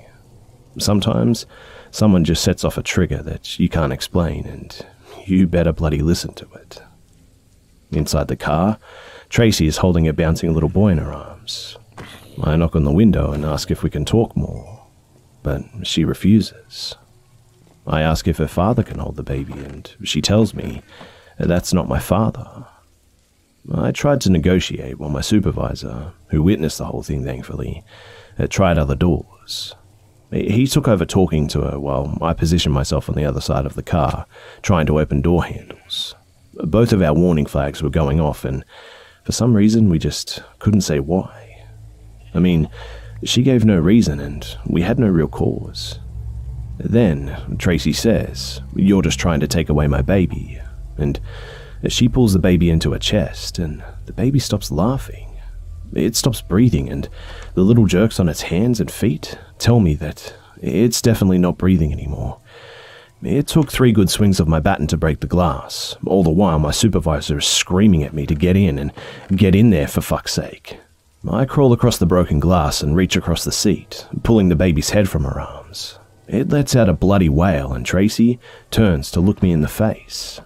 Sometimes someone just sets off a trigger that you can't explain, and you better bloody listen to it. Inside the car, Tracy is holding a bouncing little boy in her arms. I knock on the window and ask if we can talk more, but she refuses. I ask if her father can hold the baby, and she tells me that's not my father. I tried to negotiate while my supervisor, who witnessed the whole thing thankfully, tried other doors. He took over talking to her while I positioned myself on the other side of the car, trying to open door handles. Both of our warning flags were going off, and for some reason we just couldn't say why. I mean, she gave no reason and we had no real cause. Then Tracy says, "You're just trying to take away my baby," and she pulls the baby into her chest and the baby stops laughing. It stops breathing, and the little jerks on its hands and feet tell me that it's definitely not breathing anymore. It took 3 good swings of my baton to break the glass. All the while my supervisor is screaming at me to get in, and get in there for fuck's sake. I crawl across the broken glass and reach across the seat, pulling the baby's head from her arms. It lets out a bloody wail, and Tracy turns to look me in the face.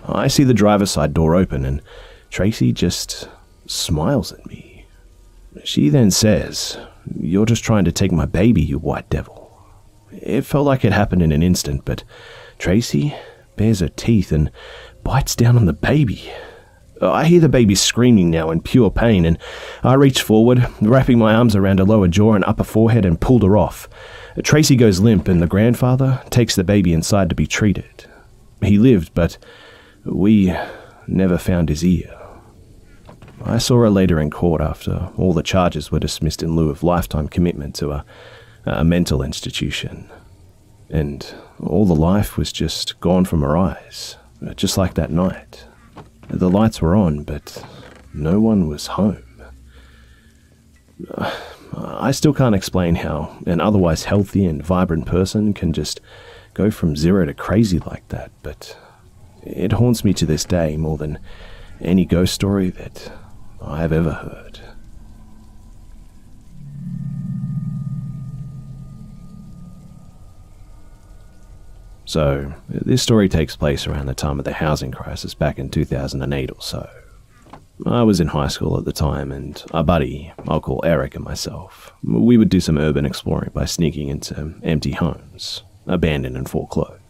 I see the driver's side door open, and Tracy just smiles at me. She then says, "You're just trying to take my baby, you white devil." It felt like it happened in an instant, but Tracy bares her teeth and bites down on the baby. I hear the baby screaming now in pure pain, and I reach forward, wrapping my arms around her lower jaw and upper forehead and pulled her off. Tracy goes limp and the grandfather takes the baby inside to be treated. He lived, but we never found his ear. I saw her later in court after all the charges were dismissed in lieu of lifetime commitment to a mental institution. And all the life was just gone from her eyes, just like that night. The lights were on, but no one was home. I still can't explain how an otherwise healthy and vibrant person can just go from zero to crazy like that, but it haunts me to this day more than any ghost story that I have ever heard. So, this story takes place around the time of the housing crisis back in 2008 or so. I was in high school at the time, and a buddy, I'll call Eric, and myself, we would do some urban exploring by sneaking into empty homes, abandoned and foreclosed.